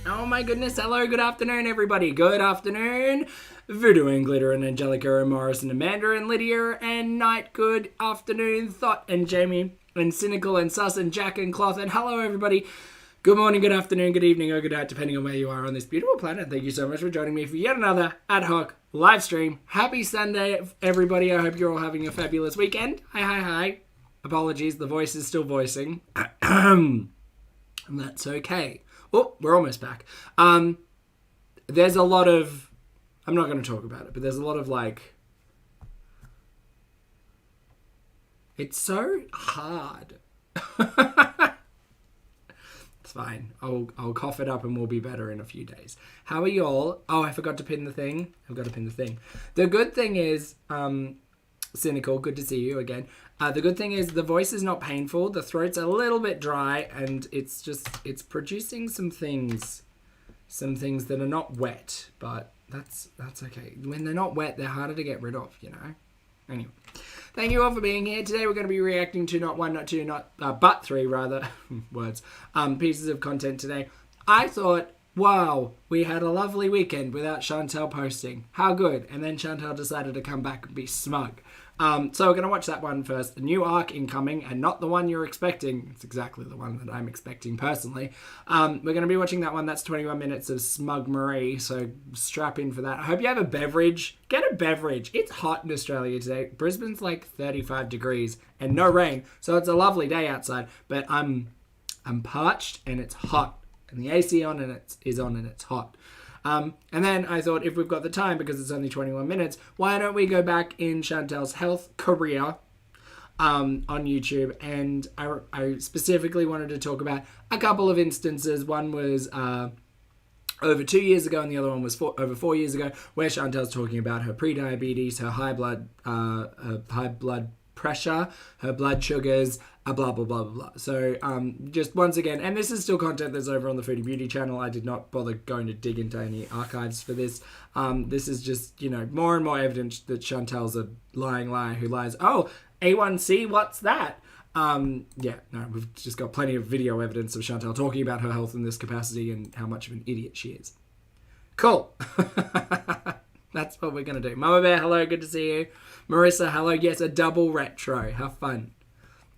Oh my goodness, hello, good afternoon everybody. Good afternoon, Voodoo and Glitter and Angelica and Morris and Amanda and Lydia and Night. Good afternoon, Thought and Jamie and Cynical and Sus and Jack and Cloth. And hello everybody. Good morning, good afternoon, good evening, or good night, depending on where you are on this beautiful planet. Thank you so much for joining me for yet another ad hoc live stream. Happy Sunday, everybody. I hope you're all having a fabulous weekend. Hi. Apologies, the voice is still voicing. And that's okay. Oh, we're almost back. There's a lot of... I'm not going to talk about it, but there's a lot of, like... It's so hard. It's fine. I'll cough it up and we'll be better in a few days. How are you all? Oh, I forgot to pin the thing. I've got to pin the thing. The good thing is... Cynical, good to see you again. The good thing is the voice is not painful. The throat's a little bit dry, and it's producing some things that are not wet, but that's okay. When they're not wet, they're harder to get rid of, you know. Anyway, thank you all for being here. Today we're going to be reacting to not one, not two, but three rather words pieces of content today. I thought, wow, we had a lovely weekend without Chantal posting. How good. And then Chantal decided to come back and be smug. So we're going to watch that one first. The new arc incoming, and not the one you're expecting. It's exactly the one that I'm expecting personally. We're going to be watching that one. That's 21 minutes of Smug Marie, so strap in for that. I hope you have a beverage. Get a beverage. It's hot in Australia today. Brisbane's like 35 degrees and no rain, so it's a lovely day outside. But I'm parched and it's hot. And the AC on and it's on and it's hot. And then I thought, if we've got the time, because it's only 21 minutes, why don't we go back in Chantal's health career on YouTube? And I specifically wanted to talk about a couple of instances. One was over 2 years ago, and the other one was over 4 years ago, where Chantal's talking about her pre-diabetes, her high blood pressure, her blood sugars, blah, blah, blah, blah, blah. So just once again, and this is still content that's over on the Foodie Beauty channel. I did not bother going to dig into any archives for this. This is just, you know, more and more evidence that Chantal's a lying liar who lies. Oh, A1C, what's that? Yeah, no, we've just got plenty of video evidence of Chantal talking about her health in this capacity and how much of an idiot she is. Cool. That's what we're going to do. Mama Bear, hello, good to see you. Marissa, hello. Yes, a double retro. How fun.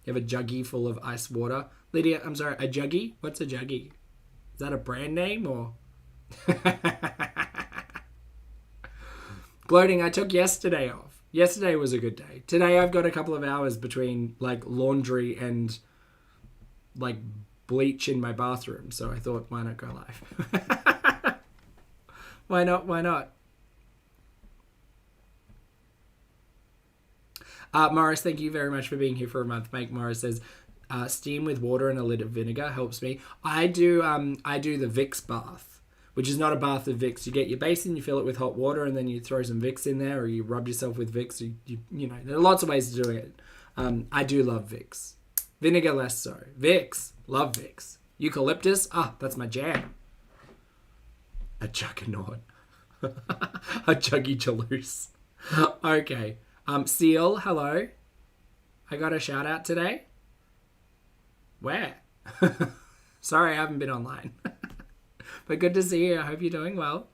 You have a juggie full of ice water. Lydia, I'm sorry, a juggie? What's a juggie? Is that a brand name or? Gloating, I took yesterday off. Yesterday was a good day. Today I've got a couple of hours between like laundry and like bleach in my bathroom. So I thought, why not go live? Why not? Morris, thank you very much for being here for a month. Mike Morris says, steam with water and a lid of vinegar helps me. I do the Vicks bath, which is not a bath of Vicks. You get your basin, you fill it with hot water, and then you throw some Vicks in there, or you rub yourself with Vicks. You know, there are lots of ways to do it. I do love Vicks. Vinegar less so. Vicks, love Vicks. Eucalyptus, that's my jam. A juggernaut. A juggy jalouse. Okay. Seal, hello. I got a shout out today. Where? Sorry, I haven't been online. But good to see you. I hope you're doing well.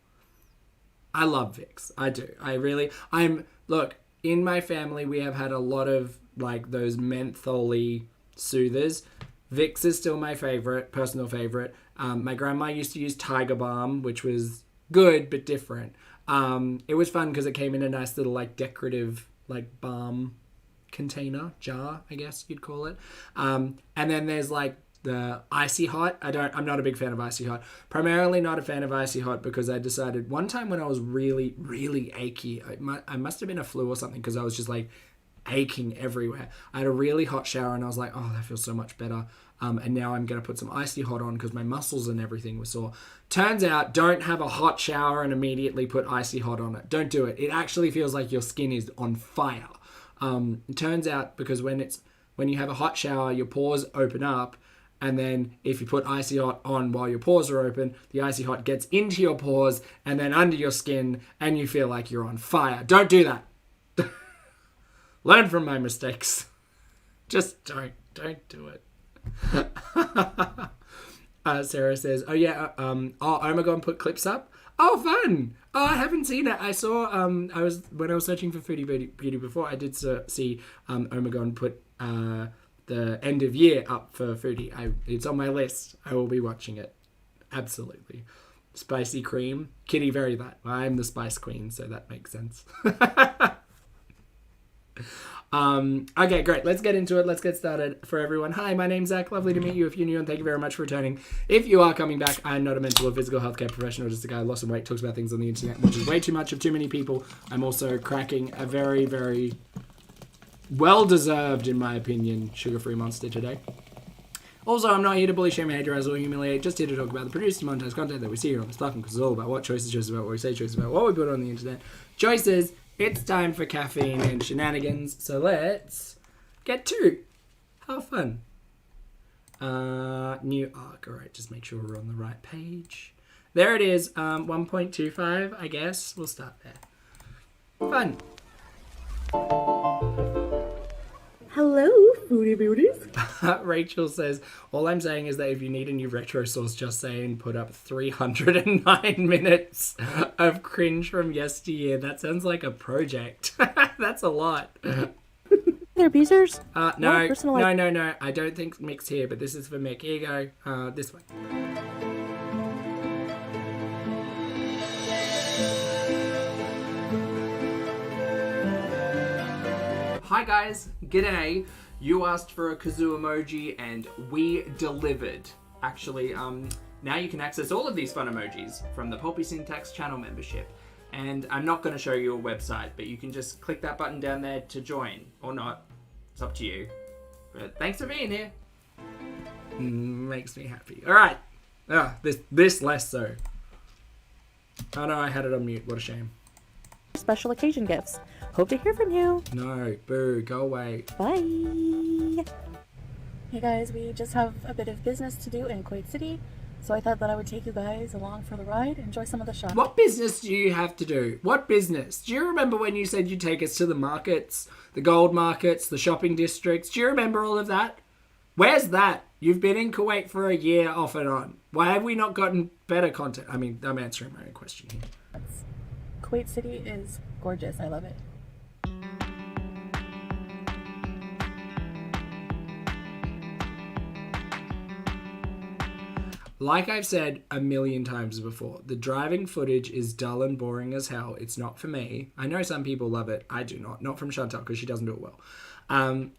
I love Vicks. I do. Look, in my family, we have had a lot of, like, those mentholy soothers. Vicks is still my favorite, personal favorite. My grandma used to use Tiger Balm, which was good, but different. It was fun because it came in a nice little, like, decorative, like, balm container, jar, I guess you'd call it. And then there's, like, the Icy Hot. I'm not a big fan of Icy Hot. Primarily not a fan of Icy Hot because I decided one time when I was really, really achy, I must have been a flu or something because I was just, like, aching everywhere. I had a really hot shower and I was like, oh, that feels so much better. And now I'm going to put some Icy Hot on because my muscles and everything were sore. Turns out, don't have a hot shower and immediately put Icy Hot on it. Don't do it. It actually feels like your skin is on fire. It turns out because when you have a hot shower, your pores open up. And then if you put Icy Hot on while your pores are open, the Icy Hot gets into your pores and then under your skin and you feel like you're on fire. Don't do that. Learn from my mistakes. Just don't do it. Sarah says, oh yeah, Omegon put clips up. Oh, fun! Oh, I haven't seen it. I saw, when I was searching for Foodie Beauty before, I did see Omegon put the end of year up for Foodie. It's on my list. I will be watching it. Absolutely. Spicy cream. Kitty, very that. I'm the spice queen, so that makes sense. Okay, great. Let's get into it. Let's get started. For everyone, hi, my name's Zach. Lovely to meet you. If you're new, and thank you very much for returning. If you are coming back, I'm not a mental or physical healthcare professional, just a guy who lost some weight, talks about things on the internet, which is way too much of too many people. I'm also cracking a very, very well-deserved, in my opinion, sugar-free monster today. Also, I'm not here to bully, shame, harass, or humiliate. Just here to talk about the produced and monetized content that we see here on this platform, because it's all about what choices about what we say, choices about what we put on the internet. Choices. It's time for caffeine and shenanigans, so let's get to have fun. New arc. All right, just make sure we're on the right page. There it is. 1.25, I guess. We'll start there. Fun. Hello, Foodie Beauties. Rachel says, all I'm saying is that if you need a new retro source, just say and put up 309 minutes of cringe from yesteryear. That sounds like a project. That's a lot. There, Beezers. No. I don't think Mick's here, but this is for Mick. Here you go. This way. Hi guys, g'day. You asked for a kazoo emoji and we delivered. Actually, now you can access all of these fun emojis from the Pulpy Syntax channel membership. And I'm not going to show you a website, but you can just click that button down there to join. Or not. It's up to you. But thanks for being here. Makes me happy. Alright. This less so. Oh no, I had it on mute. What a shame. Special occasion gifts. Hope to hear from you. No, boo, go away. Bye. Hey guys, we just have a bit of business to do in Kuwait City, so I thought that I would take you guys along for the ride, enjoy some of the shopping. What business do you have to do? What business? Do you remember when you said you'd take us to the markets, the gold markets, the shopping districts? Do you remember all of that? Where's that? You've been in Kuwait for a year off and on. Why have we not gotten better content? I mean, I'm answering my own question here. Kuwait City is gorgeous. I love it. Like I've said a million times before, the driving footage is dull and boring as hell. It's not for me. I know some people love it. I do not. Not from Chantal, because she doesn't do it well.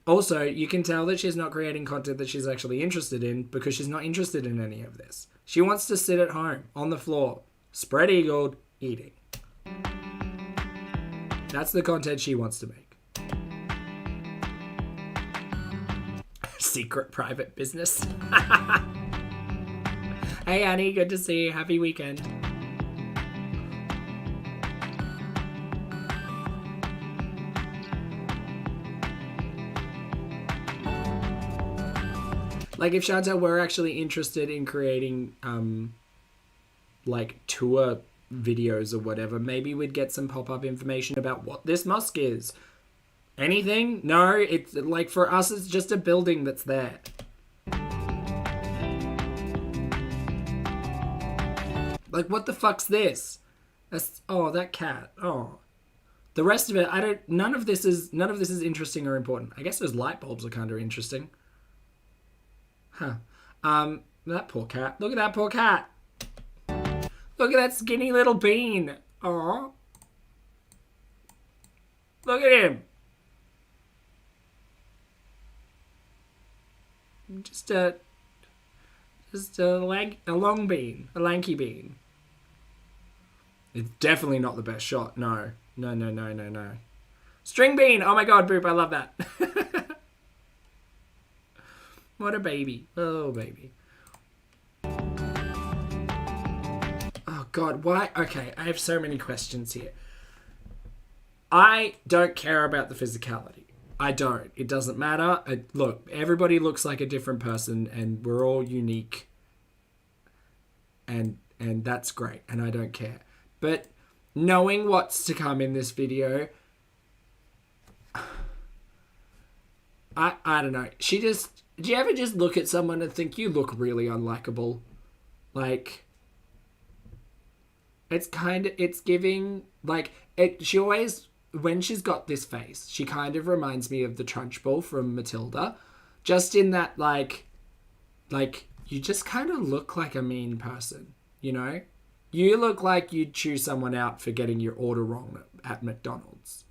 Also, you can tell that she's not creating content that she's actually interested in because she's not interested in any of this. She wants to sit at home, on the floor, spread-eagled, eating. That's the content she wants to make. Secret private business. Hey Annie, good to see you. Happy weekend. Like if Chantal were actually interested in creating like tour videos or whatever, maybe we'd get some pop-up information about what this mosque is. Anything? No, it's like for us it's just a building that's there. Like, what the fuck's this? That cat. Oh. The rest of it, none of this is interesting or important. I guess those light bulbs are kind of interesting. Huh. That poor cat. Look at that poor cat. Look at that skinny little bean. Aw. Look at him. Just a long bean. A lanky bean. It's definitely not the best shot. No. No. String bean! Oh my god, Boop, I love that. What a baby. Oh, baby. Oh god, why? Okay, I have so many questions here. I don't care about the physicality. I don't. It doesn't matter. Look, everybody looks like a different person and we're all unique. And that's great. And I don't care. But knowing what's to come in this video, I don't know. Do you ever just look at someone and think you look really unlikable? Like, it's giving, like, she always, when she's got this face, she kind of reminds me of the Trunchbull from Matilda. Just in that, like, you just kind of look like a mean person, you know? You look like you'd chew someone out for getting your order wrong at McDonald's.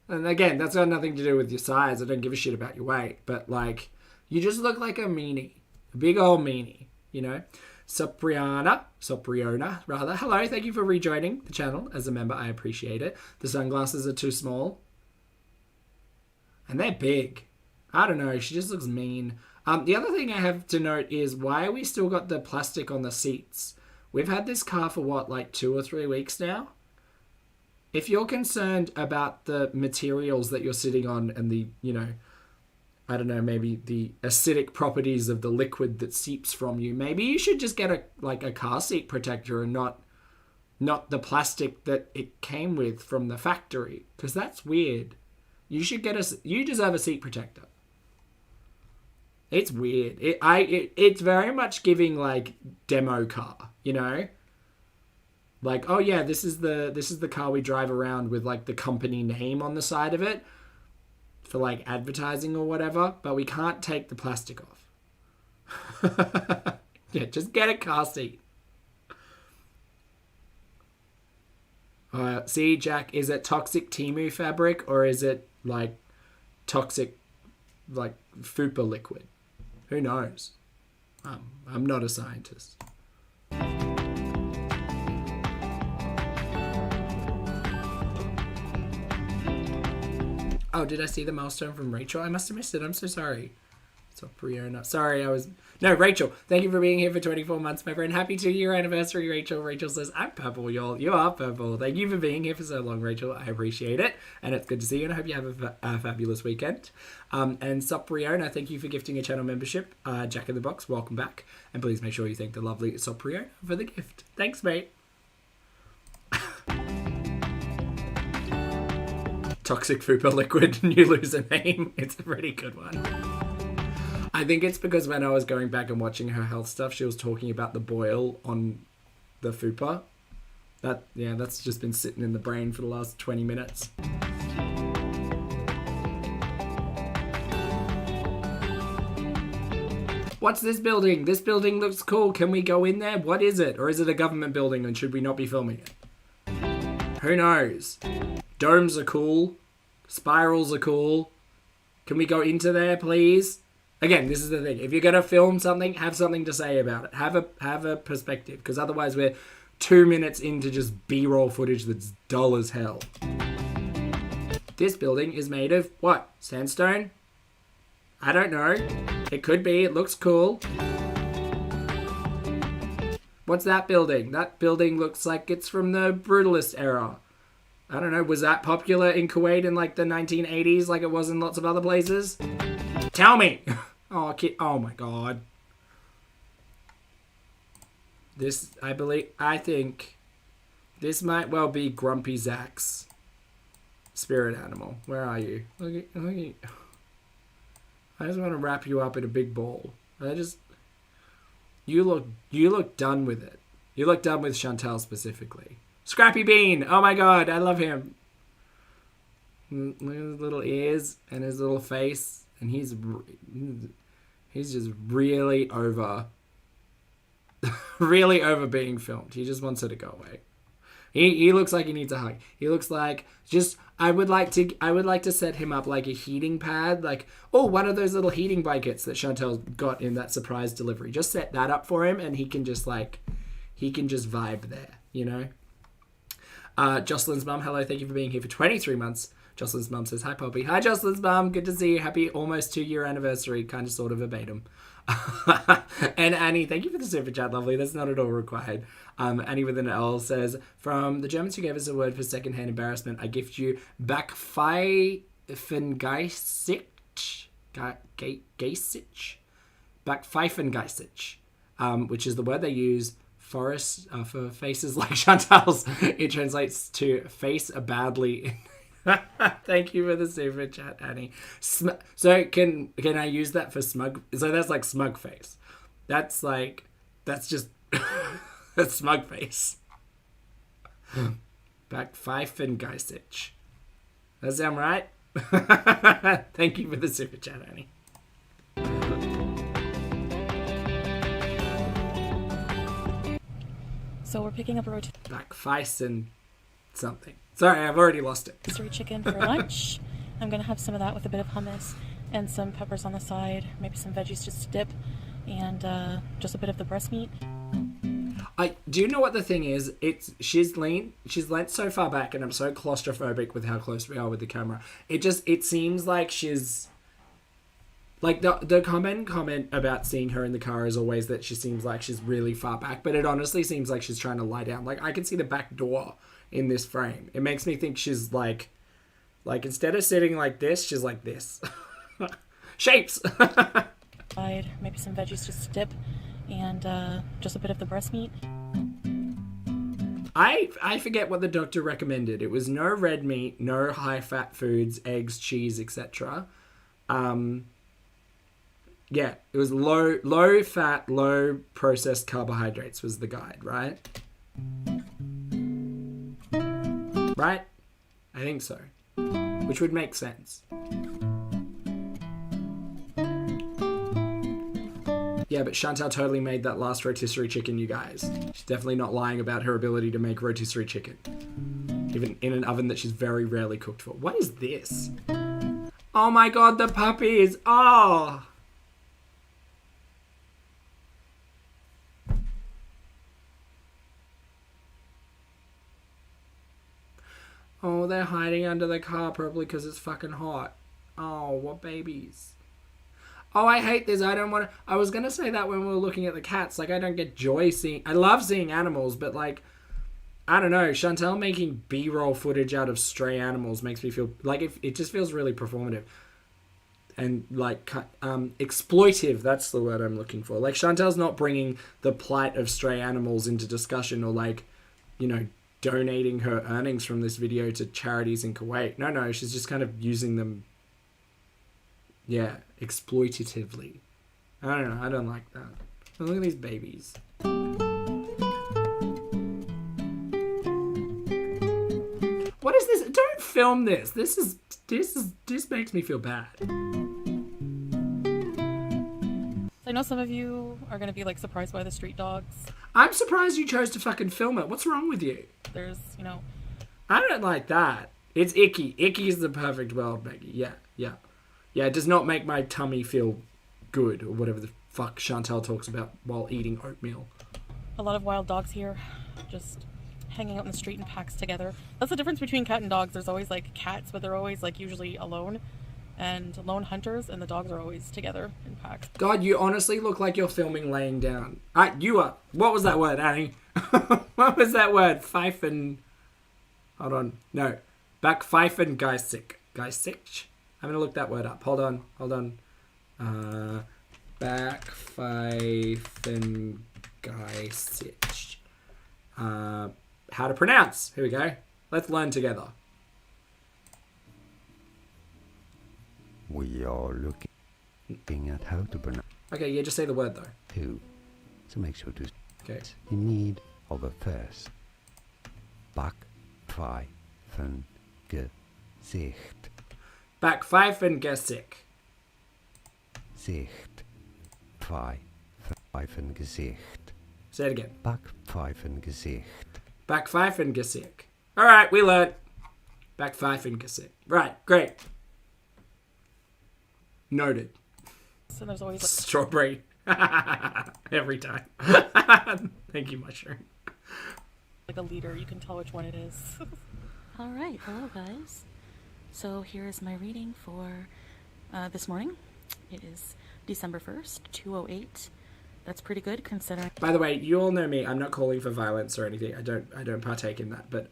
And again, that's got nothing to do with your size. I don't give a shit about your weight. But, like, you just look like a meanie. A big old meanie, you know? Sopriona, rather. Hello, thank you for rejoining the channel as a member. I appreciate it. The sunglasses are too small. And they're big. I don't know. She just looks mean. The other thing I have to note is, why are we still got the plastic on the seats? We've had this car for what, like 2 or 3 weeks now? If you're concerned about the materials that you're sitting on and the, you know, I don't know, maybe the acidic properties of the liquid that seeps from you, maybe you should just get a car seat protector and not the plastic that it came with from the factory, because that's weird. You should you deserve a seat protector. It's weird. It's very much giving, like, demo car, you know? Like, oh yeah, this is the car we drive around with, like, the company name on the side of it for, like, advertising or whatever, but we can't take the plastic off. Yeah, just get a car seat. See, Jack, is it toxic Temu fabric, or is it, like, toxic, like, Fupa liquid? Who knows? I'm not a scientist. Oh, did I see the milestone from Rachel? I must have missed it. I'm so sorry. So, Brianna. Sorry, No, Rachel, thank you for being here for 24 months, my friend. Happy 2-year anniversary, Rachel. Rachel says, I'm purple, y'all. You are purple. Thank you for being here for so long, Rachel. I appreciate it. And it's good to see you, and I hope you have a fabulous weekend. And Sopriona, thank you for gifting a channel membership. Jack in the Box, welcome back. And please make sure you thank the lovely Sopriona for the gift. Thanks, mate. Toxic Fupa liquid, and you lose a name. It's a pretty good one. I think it's because when I was going back and watching her health stuff, she was talking about the boil on the Fupa. That's just been sitting in the brain for the last 20 minutes. What's this building? This building looks cool. Can we go in there? What is it? Or is it a government building, and should we not be filming it? Who knows? Domes are cool. Spirals are cool. Can we go into there, please? Again, this is the thing. If you're going to film something, have something to say about it. Have a perspective, because otherwise we're 2 minutes into just B-roll footage that's dull as hell. This building is made of what? Sandstone? I don't know. It could be. It looks cool. What's that building? That building looks like it's from the Brutalist era. I don't know, was that popular in Kuwait in, like, the 1980s like it was in lots of other places? Tell me! Oh my god. This, I think this might well be Grumpy Zach's spirit animal. Where are you? Look at, I just want to wrap you up in a big ball. You look done with it. You look done with Chantal specifically. Scrappy Bean! Oh my god, I love him. Look at his little ears and his little face. And he's just really over being filmed. He just wants her to go away. He looks like he needs a hug. He looks like I would like to set him up like a heating pad, like, one of those little heating blankets that Chantal got in that surprise delivery. Just set that up for him, and he can just vibe there, you know? Jocelyn's mum, hello, thank you for being here for 23 months. Jocelyn's mum says, hi, Poppy. Hi, Jocelyn's mum. Good to see you. Happy almost 2-year anniversary. Kind of, sort of verbatim. And Annie, thank you for the super chat, lovely. That's not at all required. Annie with an L says, from the Germans who gave us a word for secondhand embarrassment, I gift you Backpfeifengeisich. Backpfeifengeisich, which is the word they use for faces like Chantal's. It translates to face badly. Thank you for the super chat, Annie. So can I use that for smug? So that's like smug face. That's just That's Smug face. Back Pfeifen Geisich. That sound right? Thank you for the super chat, Annie. So we're picking up a rotisserie Back Pfeifen something. Sorry, I've already lost it. chicken for lunch. I'm going to have some of that with a bit of hummus and some peppers on the side, maybe some veggies just to dip, and just a bit of the breast meat. Do you know what the thing is? She's leaned so far back, and I'm so claustrophobic with how close we are with the camera. It seems like she's like the comment about seeing her in the car is always that she seems like she's really far back, but it honestly seems like she's trying to lie down. Like I can see the back door in this frame. It makes me think she's like instead of sitting like this, she's like this. Shapes. Maybe some veggies just to dip, and just a bit of the breast meat. I forget what the doctor recommended. It was no red meat, no high fat foods, eggs, cheese, etc. Yeah, it was low fat, low processed carbohydrates was the guide, right? Right? I think so. Which would make sense. Yeah, but Chantal totally made that last rotisserie chicken, you guys. She's definitely not lying about her ability to make rotisserie chicken. Even in an oven that she's very rarely cooked for. What is this? Oh my god, the puppies! Oh! Oh, they're hiding under the car probably because it's fucking hot. Oh, what babies. Oh, I hate this. I don't want to... I was going to say that when we were looking at the cats. Like, I don't get joy seeing... I love seeing animals, but, like... I don't know. Chantal making B-roll footage out of stray animals makes me feel... Like, it just feels really performative. And, like, exploitive. That's the word I'm looking for. Like, Chantal's not bringing the plight of stray animals into discussion or, like, you know, donating her earnings from this video to charities in Kuwait. No, she's just kind of using them... Yeah, exploitatively. I don't know. I don't like that. Look at these babies. What is this? Don't film this. This makes me feel bad. I know some of you are going to be like surprised by the street dogs. I'm surprised you chose to fucking film it. What's wrong with you? There's, you know... I don't like that. It's icky. Icky is the perfect word, Maggie. Yeah. Yeah, it does not make my tummy feel good, or whatever the fuck Chantal talks about while eating oatmeal. A lot of wild dogs here, just hanging out in the street in packs together. That's the difference between cat and dogs. There's always, like, cats, but they're always, like, usually alone. And lone hunters, and the dogs are always together in packs. God, you honestly look like you're filming laying down. You are. What was that word, Annie? What was that word? Pfeifen. Hold on. No. Back Pfeifen Geisich. Geisich? I'm going to look that word up. Hold on. Back Pfeifen Geisich. How to pronounce. Here we go. Let's learn together. We are looking at how to pronounce. Okay, yeah, just say the word though. Who? So make sure to. Okay. In need of a first. Back Pfeifen Gesicht. Back Pfeifen Gesicht. Sicht. Pfeifen Gesicht. Say it again. Back Pfeifen Gesicht. Back Pfeifen Gesicht. Alright, we learned. Back Pfeifen Gesicht. Right, great. Noted. So there's always... Like, strawberry. Every time. Thank you, Mushroom. like a leader, you can tell which one it is. All right, hello guys. So here is my reading for this morning. It is December 1st, 2:08. That's pretty good considering. By the way, you all know me. I'm not calling for violence or anything. I don't partake in that. But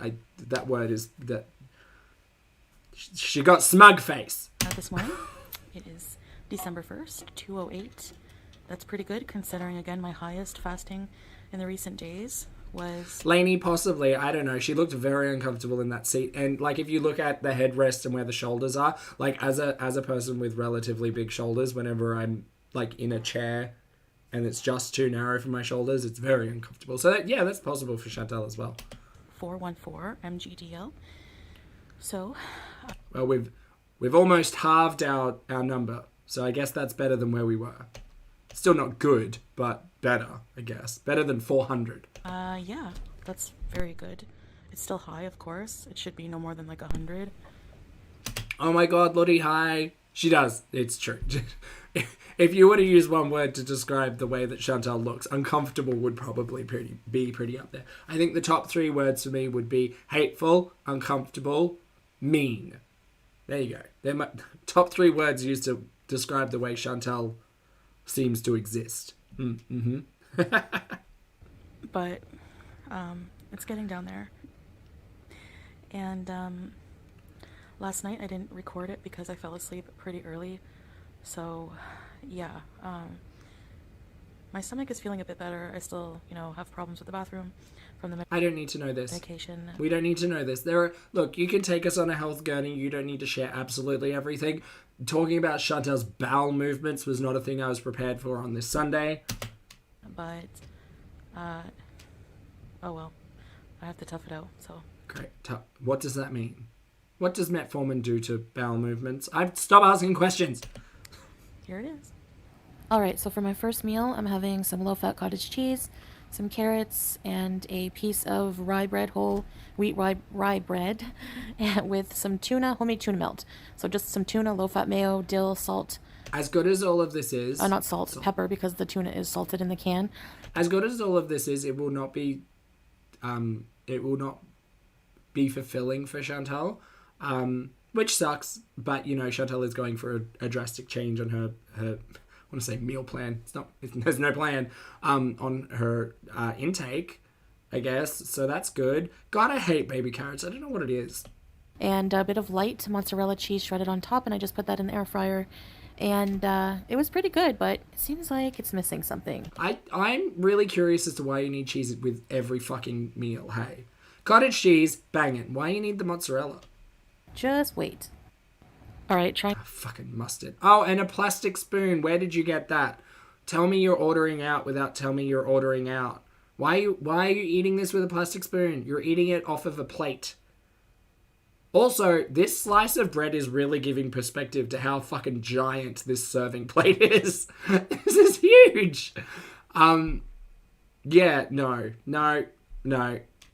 that word is that she got smug face. This morning. It is December 1st, 2:08. That's pretty good considering, again, my highest fasting in the recent days was... Lainey, possibly. I don't know. She looked very uncomfortable in that seat. And, like, if you look at the headrest and where the shoulders are, like, as a person with relatively big shoulders, whenever I'm, like, in a chair and it's just too narrow for my shoulders, it's very uncomfortable. So that, yeah, that's possible for Chantal as well. 414 MGDL. So, Well, we've almost halved our number, so I guess that's better than where we were. Still not good, but better, I guess. Better than 400. yeah, that's very good. It's still high, of course. It should be no more than like 100. Oh my god, Lottie, hi. She does. It's true. If you were to use one word to describe the way that Chantal looks, uncomfortable would probably be pretty up there. I think the top 3 words for me would be hateful, uncomfortable, mean. There you go. They're my top 3 words used to describe the way Chantal seems to exist. Mm-hmm. But it's getting down there. And last night I didn't record it because I fell asleep pretty early. So, yeah. My stomach is feeling a bit better. I still, have problems with the bathroom from the I don't need to know this. medication. We don't need to know this. Look, you can take us on a health journey. You don't need to share absolutely everything. Talking about Chantal's bowel movements was not a thing I was prepared for on this Sunday. But, oh well. I have to tough it out, so. Great. What does that mean? What does metformin do to bowel movements? Stop asking questions. Here it is. All right, so for my first meal, I'm having some low-fat cottage cheese, some carrots, and a piece of rye bread, whole wheat rye bread, with some tuna, homemade tuna melt. So just some tuna, low-fat mayo, dill, salt. As good as all of this is... Not salt, pepper, because the tuna is salted in the can. As good as all of this is, it will not be fulfilling for Chantal, which sucks. But Chantal is going for a drastic change on her I want to say meal plan. There's no plan on her intake, I guess. So that's good. God, I hate baby carrots. I don't know what it is. And a bit of light mozzarella cheese shredded on top, and I just put that in the air fryer. And it was pretty good, but it seems like it's missing something. I'm really curious as to why you need cheese with every fucking meal, hey? Cottage cheese, bang it. Why you need the mozzarella? Just wait. All right, try. Fucking mustard. Oh, and a plastic spoon. Where did you get that? Tell me you're ordering out without telling me you're ordering out. Why are you eating this with a plastic spoon? You're eating it off of a plate. Also, this slice of bread is really giving perspective to how fucking giant this serving plate is. This is huge. Yeah, no.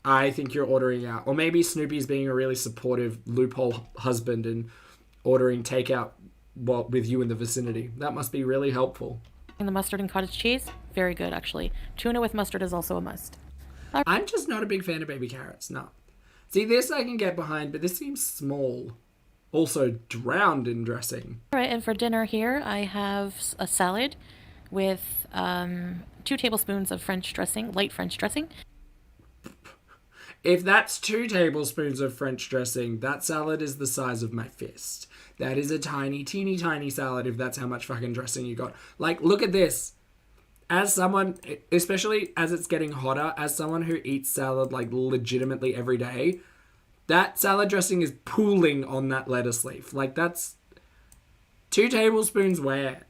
I think you're ordering out. Or maybe Snoopy's being a really supportive loophole husband and ordering takeout with you in the vicinity. That must be really helpful. And the mustard and cottage cheese, very good actually. Tuna with mustard is also a must. I'm just not a big fan of baby carrots, no. See, this I can get behind, but this seems small. Also drowned in dressing. All right, and for dinner here, I have a salad with 2 tablespoons of French dressing, light French dressing. If that's 2 tablespoons of French dressing, that salad is the size of my fist. That is a tiny, teeny, tiny salad if that's how much fucking dressing you got. Like, look at this. As someone, especially as it's getting hotter, as someone who eats salad, like, legitimately every day, that salad dressing is pooling on that lettuce leaf. Like, that's 2 tablespoons where?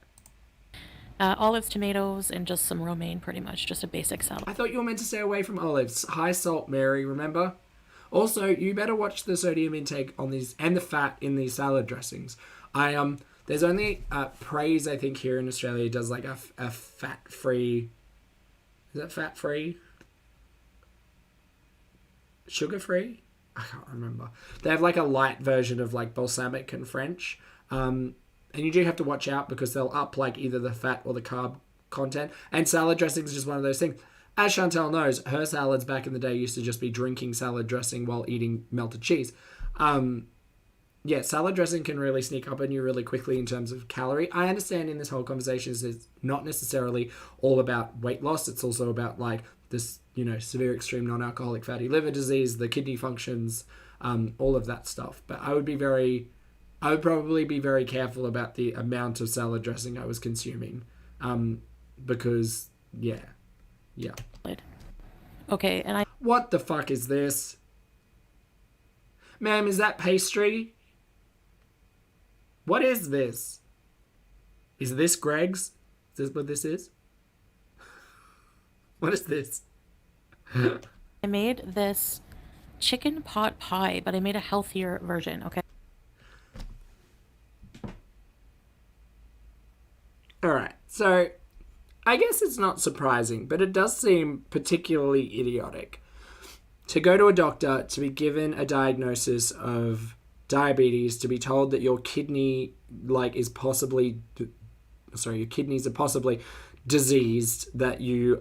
Olives, tomatoes, and just some romaine, pretty much. Just a basic salad. I thought you were meant to stay away from olives. High salt, Mary, remember? Also, you better watch the sodium intake on these and the fat in these salad dressings. There's only Praise, I think, here in Australia does like a fat-free... Is that fat-free? Sugar-free? I can't remember. They have like a light version of like balsamic and French. And you do have to watch out because they'll up like either the fat or the carb content. And salad dressing is just one of those things. As Chantal knows, her salads back in the day used to just be drinking salad dressing while eating melted cheese. Yeah, salad dressing can really sneak up on you really quickly in terms of calorie. I understand in this whole conversation it's not necessarily all about weight loss. It's also about like this, severe extreme non-alcoholic fatty liver disease, the kidney functions, all of that stuff. But I would probably be very careful about the amount of salad dressing I was consuming. Because, yeah. Okay, and What the fuck is this? Ma'am, is that pastry? What is this? Is this Greg's? Is this what this is? What is this? I made this chicken pot pie, but I made a healthier version, okay? Alright, so I guess it's not surprising, but it does seem particularly idiotic to go to a doctor, to be given a diagnosis of diabetes, to be told that your kidney your kidneys are possibly diseased, that your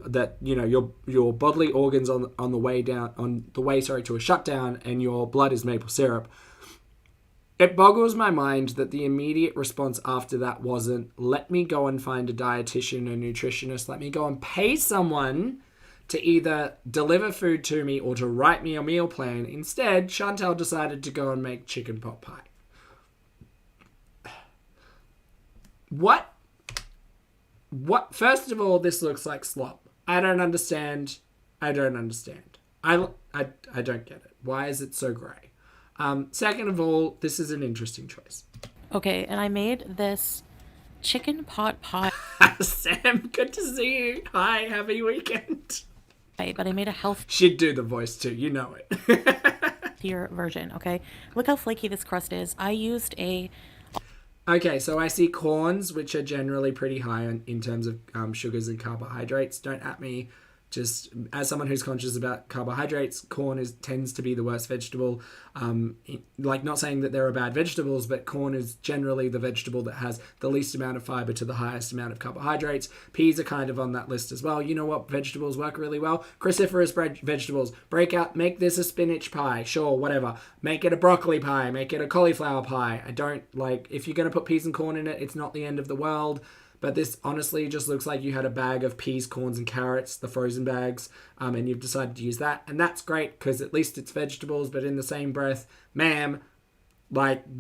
bodily organs on the way to a shutdown, and your blood is maple syrup. It boggles my mind that the immediate response after that wasn't, let me go and find a dietitian or nutritionist, let me go and pay someone to either deliver food to me or to write me a meal plan. Instead, Chantal decided to go and make chicken pot pie. What? First of all, this looks like slop. I don't understand. I don't get it. Why is it so grey? Second of all, this is an interesting choice. Okay, and I made this chicken pot pie. Sam, good to see you. Hi, happy weekend. But I made a healthier She'd do the voice too, you know it. version, okay? Look how flaky this crust is. I used a... Okay, so I see corns, which are generally pretty high in terms of sugars and carbohydrates. Don't at me. Just as someone who's conscious about carbohydrates, corn tends to be the worst vegetable. Not saying that there are bad vegetables, but corn is generally the vegetable that has the least amount of fiber to the highest amount of carbohydrates. Peas are kind of on that list as well. You know what vegetables work really well? Cruciferous vegetables. Make this a spinach pie. Sure, whatever. Make it a broccoli pie. Make it a cauliflower pie. If you're going to put peas and corn in it, it's not the end of the world. But this honestly just looks like you had a bag of peas, corns, and carrots, the frozen bags, and you've decided to use that. And that's great because at least it's vegetables, but in the same breath, ma'am,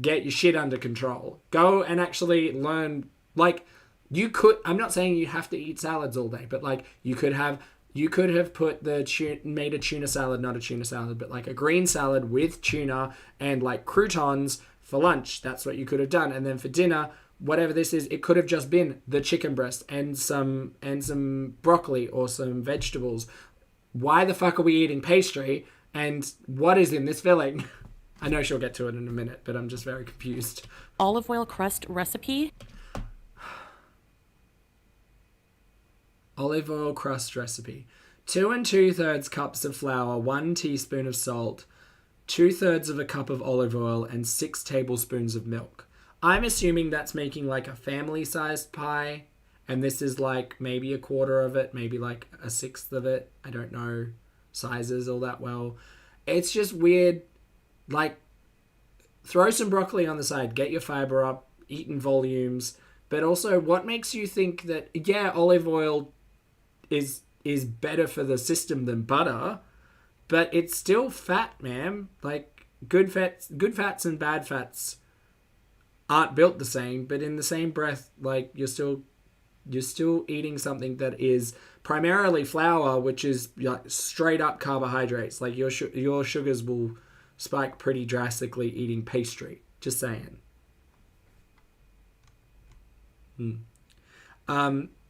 get your shit under control. Go and actually learn, I'm not saying you have to eat salads all day, but you could have made a tuna salad, not a tuna salad, but a green salad with tuna and croutons for lunch. That's what you could have done. And then for dinner, whatever this is, it could have just been the chicken breast and some broccoli or some vegetables. Why the fuck are we eating pastry? And what is in this filling? I know she'll get to it in a minute, but I'm just very confused. Olive oil crust recipe. Olive oil crust recipe. 2 2/3 cups of flour, 1 teaspoon of salt, 2/3 of a cup of olive oil, and 6 tablespoons of milk. I'm assuming that's making a family-sized pie, and this is maybe a quarter of it, maybe a sixth of it. I don't know sizes all that well. It's just weird. Throw some broccoli on the side, get your fiber up, eat in volumes, but also what makes you think that, olive oil is better for the system than butter, but it's still fat, ma'am. Good fats and bad fats aren't built the same, but in the same breath, you're still eating something that is primarily flour, which is straight up carbohydrates. Your sugars will spike pretty drastically eating pastry. Just saying.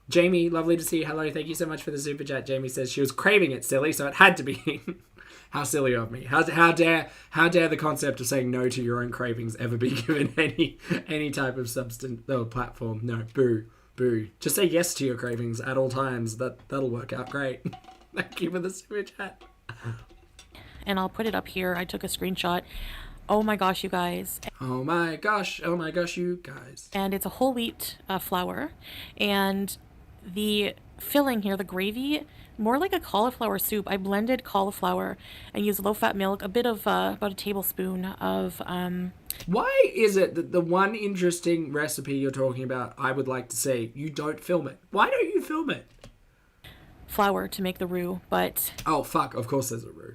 Jamie, lovely to see you. Hello, thank you so much for the super chat. Jamie says she was craving it, silly, so it had to be. How silly of me. How dare the concept of saying no to your own cravings ever be given any type of substance or platform. No, boo. Just say yes to your cravings at all times. That'll work out great. Thank you for the super chat. And I'll put it up here. I took a screenshot. Oh my gosh, you guys. Oh my gosh, you guys. And it's a whole wheat flour. And the filling here, the gravy, more like a cauliflower soup. I blended cauliflower and used low-fat milk, a bit of about a tablespoon of... Why is it that the one interesting recipe you're talking about, I would like to say, you don't film it? Why don't you film it? Flour to make the roux, but... Oh, fuck, of course there's a roux.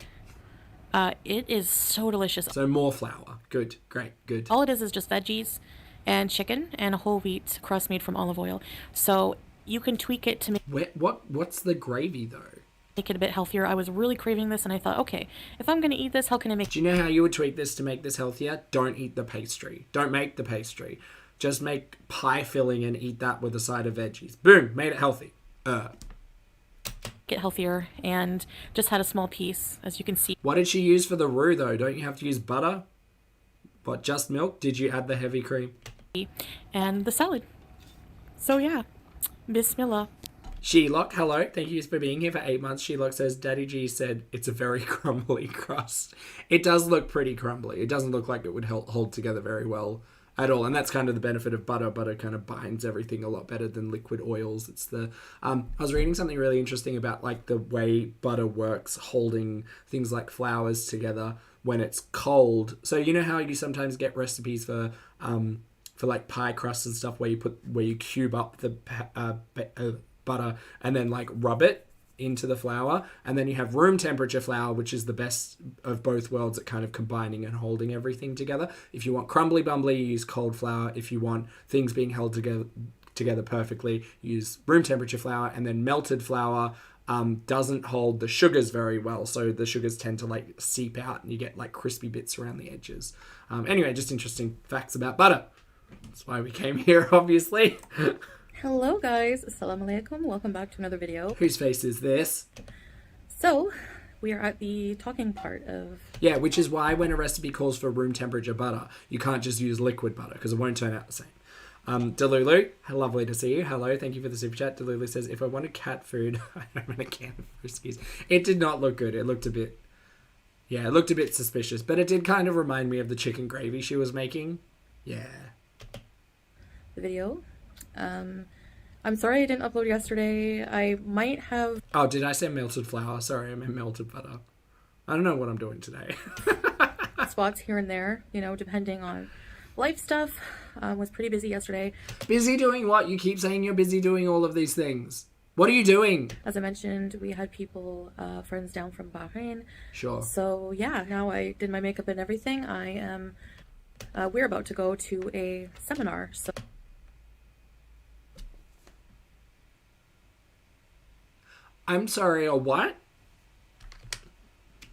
It is so delicious. So more flour. Good, great, good. All it is just veggies and chicken and a whole wheat crust made from olive oil. So you can tweak it to make... What's the gravy, though? Make it a bit healthier. I was really craving this, and I thought, okay, if I'm going to eat this, how can I make... Do you know how you would tweak this to make this healthier? Don't eat the pastry. Don't make the pastry. Just make pie filling and eat that with a side of veggies. Boom, made it healthy. get healthier, and just had a small piece, as you can see. What did she use for the roux, though? Don't you have to use butter? What, just milk? Did you add the heavy cream? And the salad. So yeah, Bismillah. Shelock, hello. Thank you for being here for 8 months. Shelock says, Daddy G said it's a very crumbly crust. It does look pretty crumbly. It doesn't look like it would hold together very well at all. And that's kind of the benefit of butter. Butter kind of binds everything a lot better than liquid oils. It's the I was reading something really interesting about like the way butter works holding things like flours together when it's cold. So you know how you sometimes get recipes for like pie crusts and stuff where you cube up the butter and then like rub it into the flour, and then you have room temperature flour, which is the best of both worlds at kind of combining and holding everything together. If you want crumbly bumbly, you use cold flour. If you want things being held together perfectly, use room temperature flour. And then melted flour doesn't hold the sugars very well, so the sugars tend to like seep out and you get like crispy bits around the edges. Anyway, just interesting facts about butter. That's why we came here, obviously. Hello guys, assalamu alaikum, welcome back to another video. Whose face is this? So, we are at the talking part of... Yeah, which is why when a recipe calls for room temperature butter, you can't just use liquid butter, because it won't turn out the same. Delulu, lovely to see you. Hello, thank you for the super chat. Delulu says, if I wanted cat food, I don't want a can of Friskies. It did not look good. It looked a bit... Yeah, it looked a bit suspicious, but it did kind of remind me of the chicken gravy she was making. Yeah. The video. I'm sorry I didn't upload yesterday. I might have... Oh, did I say melted flour? Sorry, I meant melted butter. I don't know what I'm doing today. spots here and there, you know, depending on life stuff. Was pretty busy yesterday. Busy doing what? You keep saying you're busy doing all of these things. What are you doing? As I mentioned, we had people, friends down from Bahrain. Sure. So yeah, now I did my makeup and everything. I am... we're about to go to a seminar, so... I'm sorry, a what?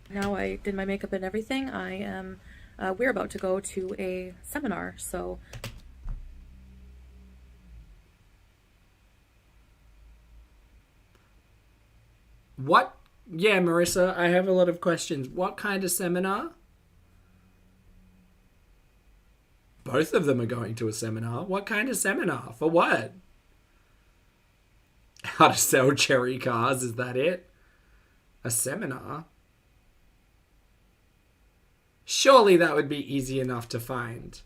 Now I did my makeup and everything. I am... we're about to go to a seminar, so... What? Yeah, Marissa, I have a lot of questions. What kind of seminar? Both of them are going to a seminar. What kind of seminar? For what? How to sell cherry cars, is that it? A seminar? Surely that would be easy enough to find.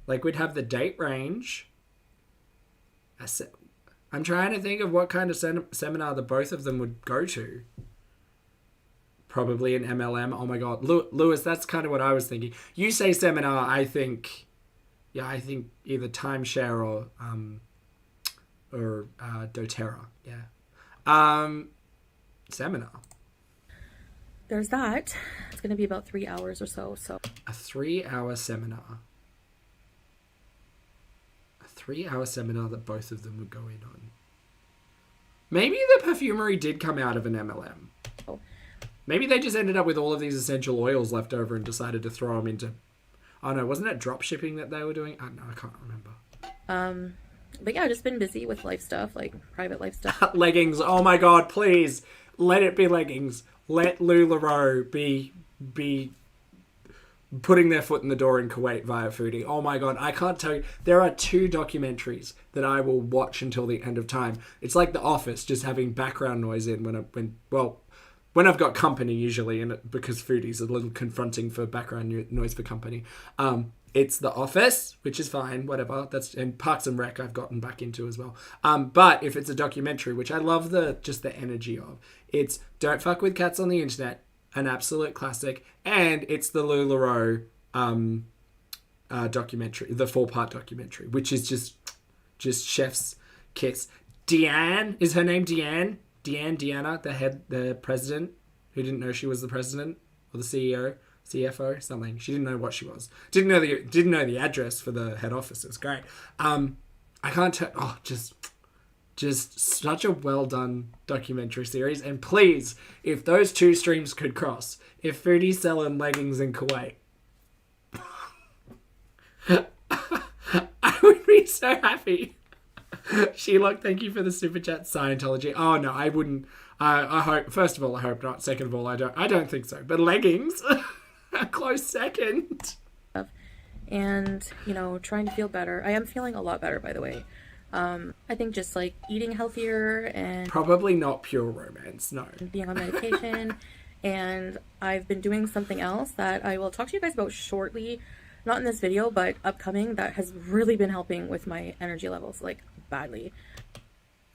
Like, we'd have the date range. I'm trying to think of what kind of seminar the both of them would go to. Probably an MLM. Oh my god. Lewis, that's kind of what I was thinking. You say seminar, I think... Yeah, I think either timeshare or doTERRA. Yeah. Seminar. There's that. It's going to be about 3 hours or so. A 3-hour seminar. A 3-hour seminar that both of them would go in on. Maybe the perfumery did come out of an MLM. Oh. Maybe they just ended up with all of these essential oils left over and decided to throw them into... Oh no, wasn't it drop shipping that they were doing? Oh no, I can't remember. But yeah, I've just been busy with life stuff, like private life stuff. Leggings. Oh my god, please. Let it be leggings. Let LuLaRoe be putting their foot in the door in Kuwait via Foodie. Oh my god, I can't tell you. There are 2 documentaries that I will watch until the end of time. It's like The Office, just having background noise in when I've got company usually, and because Foodie's a little confronting for background noise for company. It's The Office, which is fine, whatever. And Parks and Rec I've gotten back into as well. But if it's a documentary, which I love just the energy of, it's Don't Fuck With Cats on the Internet, an absolute classic, and it's the LuLaRoe documentary, the 4-part documentary, which is just chef's kiss. Deanne, is her name Deanne? Deanna, the president, who didn't know she was the president, or the CEO, CFO, something. She didn't know what she was. Didn't know the address for the head office. It was great. I can't tell. Oh, just such a well done documentary series. And please, if those 2 streams could cross, if Foodie's selling leggings in Kuwait, I would be so happy. Sheila, thank you for the super chat. Scientology. Oh no, I wouldn't. I hope. First of all, I hope not. Second of all, I don't. I don't think so. But leggings, a close second. And trying to feel better. I am feeling a lot better, by the way. I think just like eating healthier and probably not pure romance. No. Being on medication, and I've been doing something else that I will talk to you guys about shortly. Not in this video, but upcoming, that has really been helping with my energy levels, like, badly.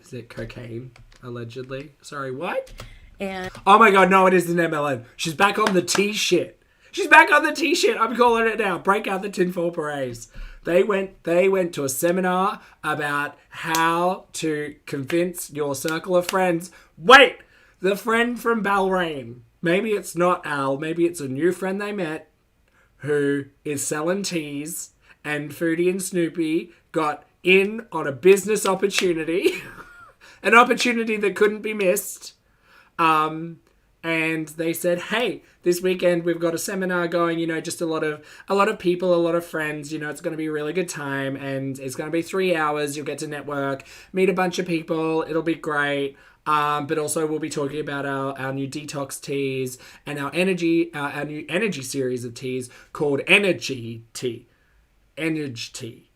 Is it cocaine, allegedly? Sorry, what? And oh my god, no, it isn't MLM. She's back on the tea shit. She's back on the tea shit. I'm calling it now. Break out the tinfoil berets. They went to a seminar about how to convince your circle of friends. Wait! The friend from Balrain. Maybe it's not Al. Maybe it's a new friend they met who is selling teas, and Foodie and Snoopy got in on a business opportunity, an opportunity that couldn't be missed. And they said, hey, this weekend we've got a seminar going, just a lot of people, a lot of friends, it's going to be a really good time, and it's going to be 3 hours. You'll get to network, meet a bunch of people. It'll be great. But also we'll be talking about our new detox teas and our new energy series of teas called Energy Tea. Energy.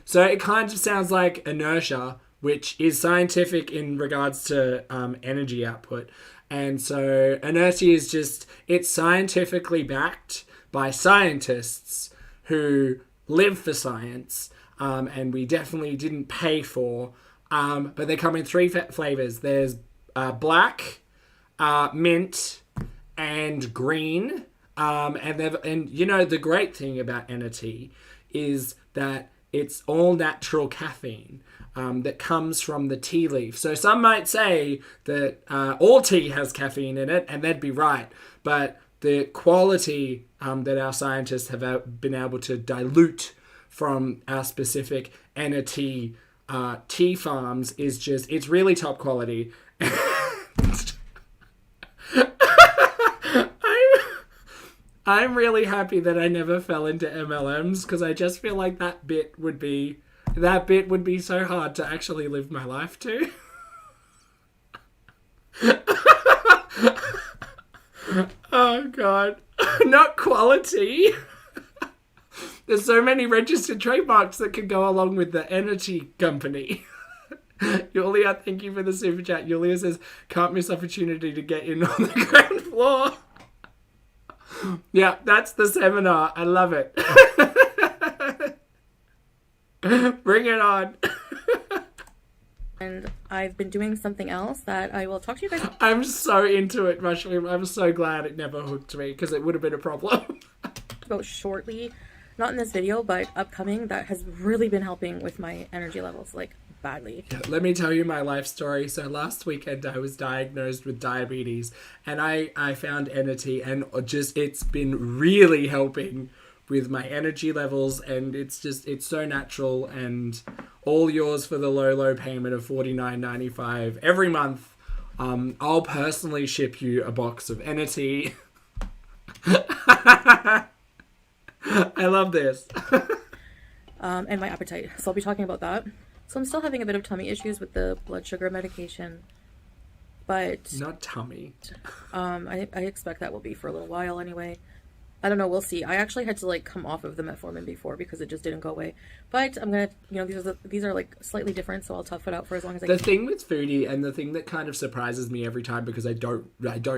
So it kind of sounds like inertia, which is scientific in regards to energy output. And so inertia is just, it's scientifically backed by scientists who live for science, and we definitely didn't pay for. But they come in 3 flavors. There's black, mint, and green. And the great thing about Energy is that it's all natural caffeine that comes from the tea leaf. So some might say that all tea has caffeine in it, and they'd be right. But the quality that our scientists have been able to dilute from our specific Energy tea farms is just, it's really top quality. I'm really happy that I never fell into MLMs, because I just feel like that bit would be so hard to actually live my life to. Oh god. Not quality. There's so many registered trademarks that could go along with the energy company. Yulia, thank you for the super chat. Yulia says, can't miss opportunity to get in on the ground floor. Yeah, that's the seminar. I love it. Bring it on. And I've been doing something else that I will talk to you guys I'm so into it, Mushroom. I'm so glad it never hooked me, because it would have been a problem. about shortly. Not in this video, but upcoming, that has really been helping with my energy levels, like, badly. Yeah, let me tell you my life story. So last weekend I was diagnosed with diabetes, and I found Energy, and just, it's been really helping with my energy levels, and it's so natural, and all yours for the low payment of $49.95 every month. I'll personally ship you a box of Energy. I love this. And my appetite. So I'll be talking about that. So I'm still having a bit of tummy issues with the blood sugar medication. But not tummy. I expect that will be for a little while anyway. I don't know, we'll see. I actually had to like come off of the metformin before because it just didn't go away. But I'm gonna, these are like slightly different, so I'll tough it out for as long as I can. The thing with Foodie, and the thing that kind of surprises me every time, because I don't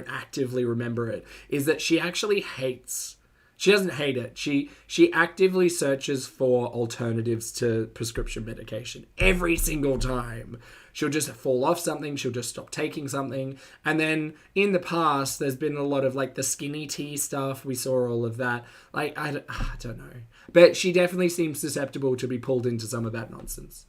actively remember it, is that she actually hates. She doesn't hate it. She actively searches for alternatives to prescription medication every single time. She'll just fall off something. She'll just stop taking something. And then in the past, there's been a lot of like the skinny tea stuff. We saw all of that. Like, I don't know. But she definitely seems susceptible to be pulled into some of that nonsense.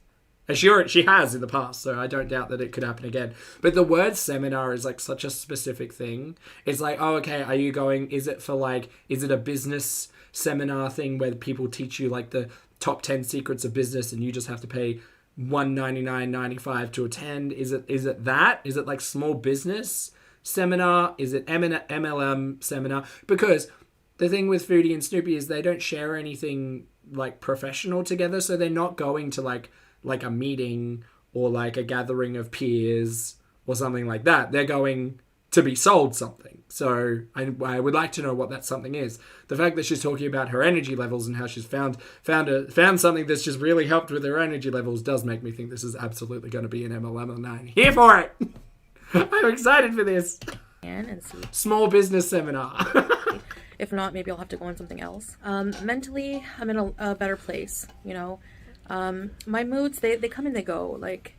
Sure, she has in the past, so I don't doubt that it could happen again. But the word seminar is like such a specific thing. It's like, oh, okay, are you going, is it a business seminar thing where people teach you like the top 10 secrets of business and you just have to pay $199.95 to attend? Is it that? Is it like small business seminar? Is it MLM seminar? Because the thing with Foodie and Snoopy is they don't share anything like professional together, so they're not going to like a meeting or like a gathering of peers or something like that. They're going to be sold something. So I would like to know what that something is. The fact that she's talking about her energy levels and how she's found something that's just really helped with her energy levels does make me think this is absolutely going to be an MLM 9. Here for it. I'm excited for this. And see. Small business seminar. If not, maybe I'll have to go on something else. Mentally, I'm in a better place, you know. My moods, they come and they go. Like,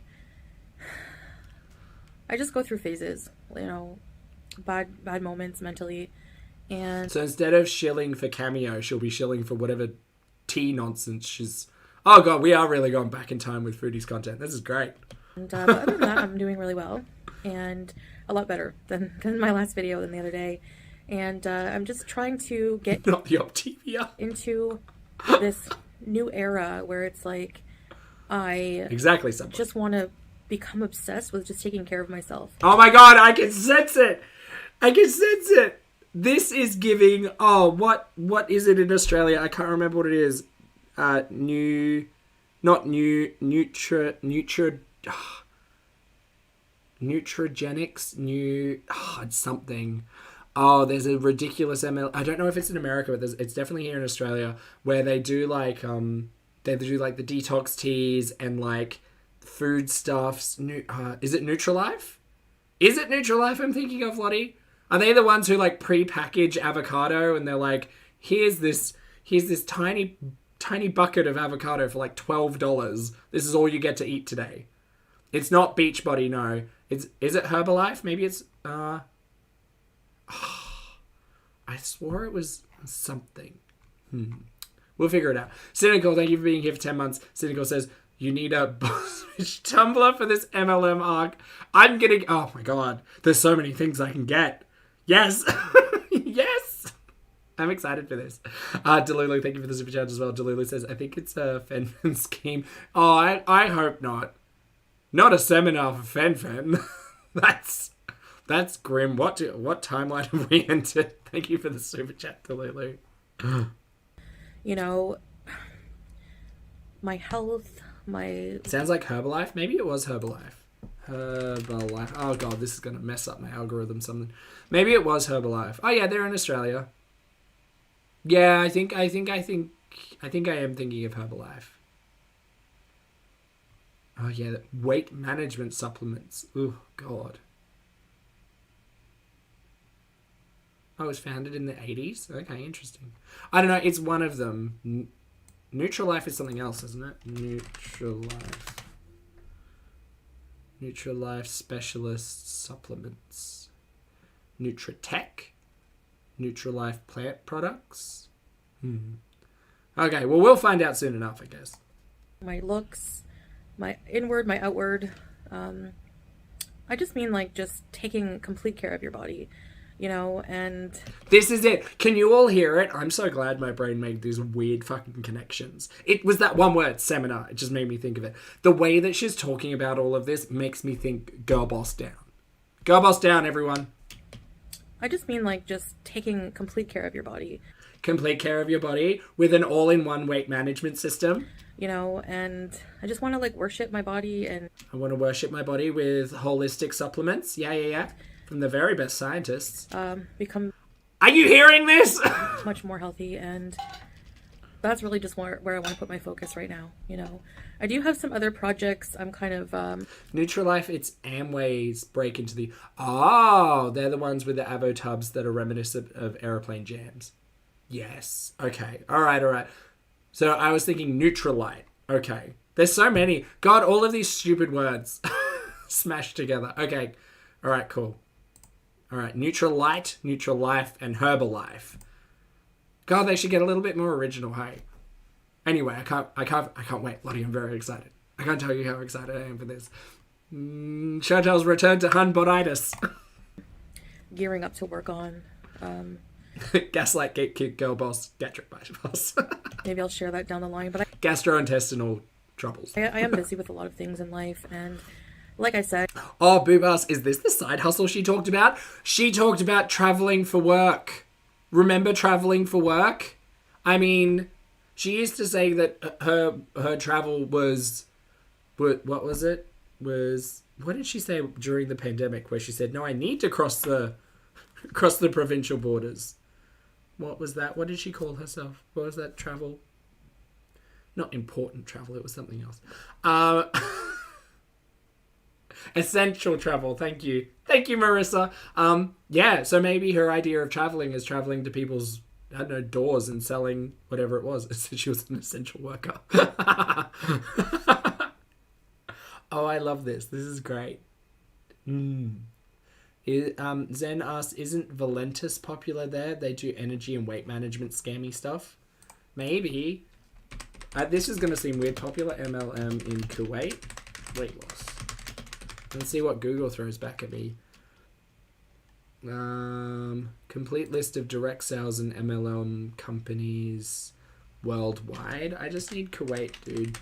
I just go through phases, you know, bad moments mentally. And so instead of shilling for Cameo, she'll be shilling for whatever tea nonsense she's... Oh god, we are really going back in time with Foodie's content. This is great. And but other than that, I'm doing really well. And a lot better than my last video than the other day. And I'm just trying to get not the Optivia into this new era where it's like I exactly something. Just want to become obsessed with just taking care of myself. Oh my god, I can sense it. I can sense it. This is giving. Oh, what is it in Australia? I can't remember what it is. Nutrigenics, it's something. Oh, there's a ridiculous I don't know if it's in America, but it's definitely here in Australia where they do like the detox teas and like food stuffs. Is it Nutrilife? Is it Nutrilife I'm thinking of, Lottie? Are they the ones who like pre-package avocado and they're like, here's this tiny bucket of avocado for like $12. This is all you get to eat today. It's not Beachbody, no. Is it Herbalife? Maybe it's I swore it was something. We'll figure it out. Cynical, thank you for being here for 10 months. Cynical says, you need a Tumblr for this MLM arc. I'm getting... Oh my god. There's so many things I can get. Yes. Yes. I'm excited for this. Delulu, thank you for the super chat as well. Delulu says, I think it's a Fen scheme. Oh, I hope not. Not a seminar for Fen. That's grim. What timeline have we entered? Thank you for the super chat, Delulu. You know, my health, Sounds like Herbalife. Maybe it was Herbalife. Herbalife. Oh god, this is gonna mess up my algorithm. Something. Maybe it was Herbalife. Oh yeah, they're in Australia. Yeah, I think I am thinking of Herbalife. Oh yeah, weight management supplements. Oh god. Oh, it was founded in the 80s? Okay, interesting. I don't know, it's one of them. Nutrilife is something else, isn't it? Nutrilife Specialist Supplements. Nutritech? Nutrilife Plant Products? Okay, well, we'll find out soon enough, I guess. My looks, my inward, my outward. I just mean like just taking complete care of your body. You know, and... This is it. Can you all hear it? I'm so glad my brain made these weird fucking connections. It was that one word, seminar. It just made me think of it. The way that she's talking about all of this makes me think girl boss down. Girl boss down, everyone. I just mean like just taking complete care of your body. Complete care of your body with an all-in-one weight management system. You know, and I just want to like worship my body and... I want to worship my body with holistic supplements. Yeah. From the very best scientists. Become... Are you hearing this? much more healthy, and that's really just where I want to put my focus right now, you know. I do have some other projects I'm kind of... Nutrilife, it's Amway's break into the... Oh, they're the ones with the avo tubs that are reminiscent of aeroplane jams. Yes. Okay. All right. So I was thinking Nutrilite. Okay. There's so many. God, all of these stupid words smashed together. Okay. All right, cool. All right, Nutrilite, Nutrilife, and Herbalife. God, they should get a little bit more original, hey. Anyway, I can't wait. Lottie, I'm very excited. I can't tell you how excited I am for this. Chantal's return to Hun-boditis. Gearing up to work on. Gaslight, gatekeep, girl boss, gastric bypass. Maybe I'll share that down the line, but gastrointestinal troubles. I am busy with a lot of things in life, and like I said... Oh, Boob asks, is this the side hustle she talked about? She talked about traveling for work. Remember traveling for work? I mean, She used to say that her travel was, what was it? What did she say during the pandemic? Where she said, "No, I need to cross the provincial borders." What was that? What did she call herself? What was that travel? Not important travel. It was something else. Essential travel. Thank you, Marissa. Yeah. So maybe her idea of traveling is traveling to people's, I don't know, doors and selling whatever it was. She was an essential worker. Oh, I love this. This is great. Zen asks, isn't Valentis popular there? They do energy and weight management scammy stuff. Maybe. This is going to seem weird. Popular MLM in Kuwait. Weight loss. Let's see what Google throws back at me. Complete list of direct sales and MLM companies worldwide. I just need Kuwait, dude.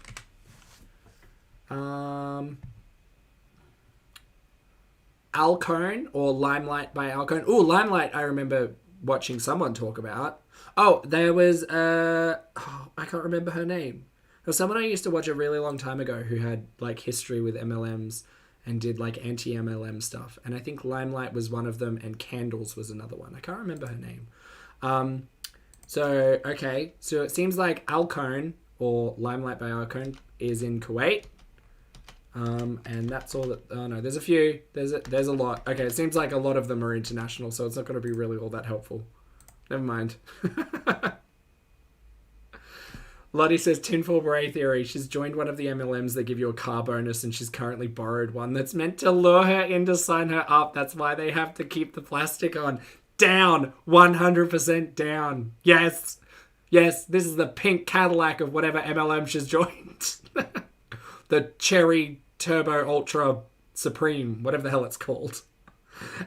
Alcone or Limelight by Alcone. Oh, Limelight I remember watching someone talk about. Oh, there was I can't remember her name. There was someone I used to watch a really long time ago who had like history with MLMs and did like anti-MLM stuff. And I think Limelight was one of them and Candles was another one. I can't remember her name. So it seems like Alcone or Limelight by Alcone is in Kuwait. And that's all that, oh no, there's a few, there's a lot. Okay, it seems like a lot of them are international, so it's not going to be really all that helpful. Never mind. Lottie says, tinfoil beret theory. She's joined one of the MLMs that give you a car bonus, and she's currently borrowed one that's meant to lure her in to sign her up. That's why they have to keep the plastic on. Down. 100% down. Yes. Yes, this is the pink Cadillac of whatever MLM she's joined. The Cherry Turbo Ultra Supreme, whatever the hell it's called.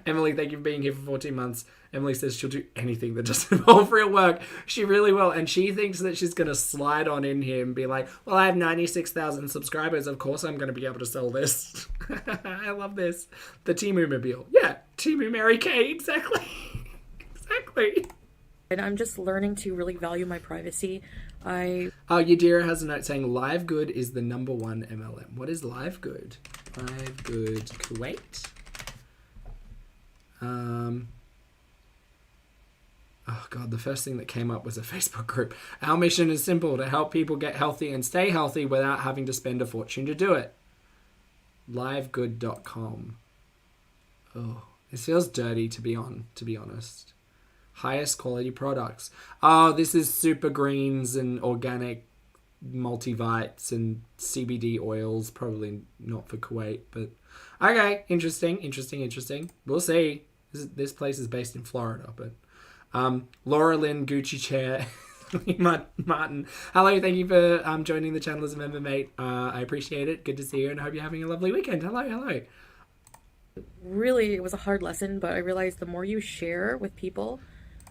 Emily, thank you for being here for 14 months. Emily says she'll do anything that doesn't involve real work. She really will. And she thinks that she's going to slide on in here and be like, well, I have 96,000 subscribers. Of course I'm going to be able to sell this. I love this. The Temu Mobile. Yeah, Temu Mary Kay. Exactly. Exactly. And I'm just learning to really value my privacy. Yadira has a note saying Live Good is the number one MLM. What is Live Good? Live Good Kuwait. Oh god, the first thing that came up was a Facebook group. Our mission is simple, to help people get healthy and stay healthy without having to spend a fortune to do it. Livegood.com. Oh, this feels dirty to be honest. Highest quality products. Oh, this is super greens and organic multivites and CBD oils. Probably not for Kuwait, but okay, interesting. We'll see. This place is based in Florida, but Laura Lynn Gucci Chair Martin. Hello, thank you for joining the channel as a member, mate. I appreciate it. Good to see you, and I hope you're having a lovely weekend. Hello. Really, it was a hard lesson, but I realized the more you share with people.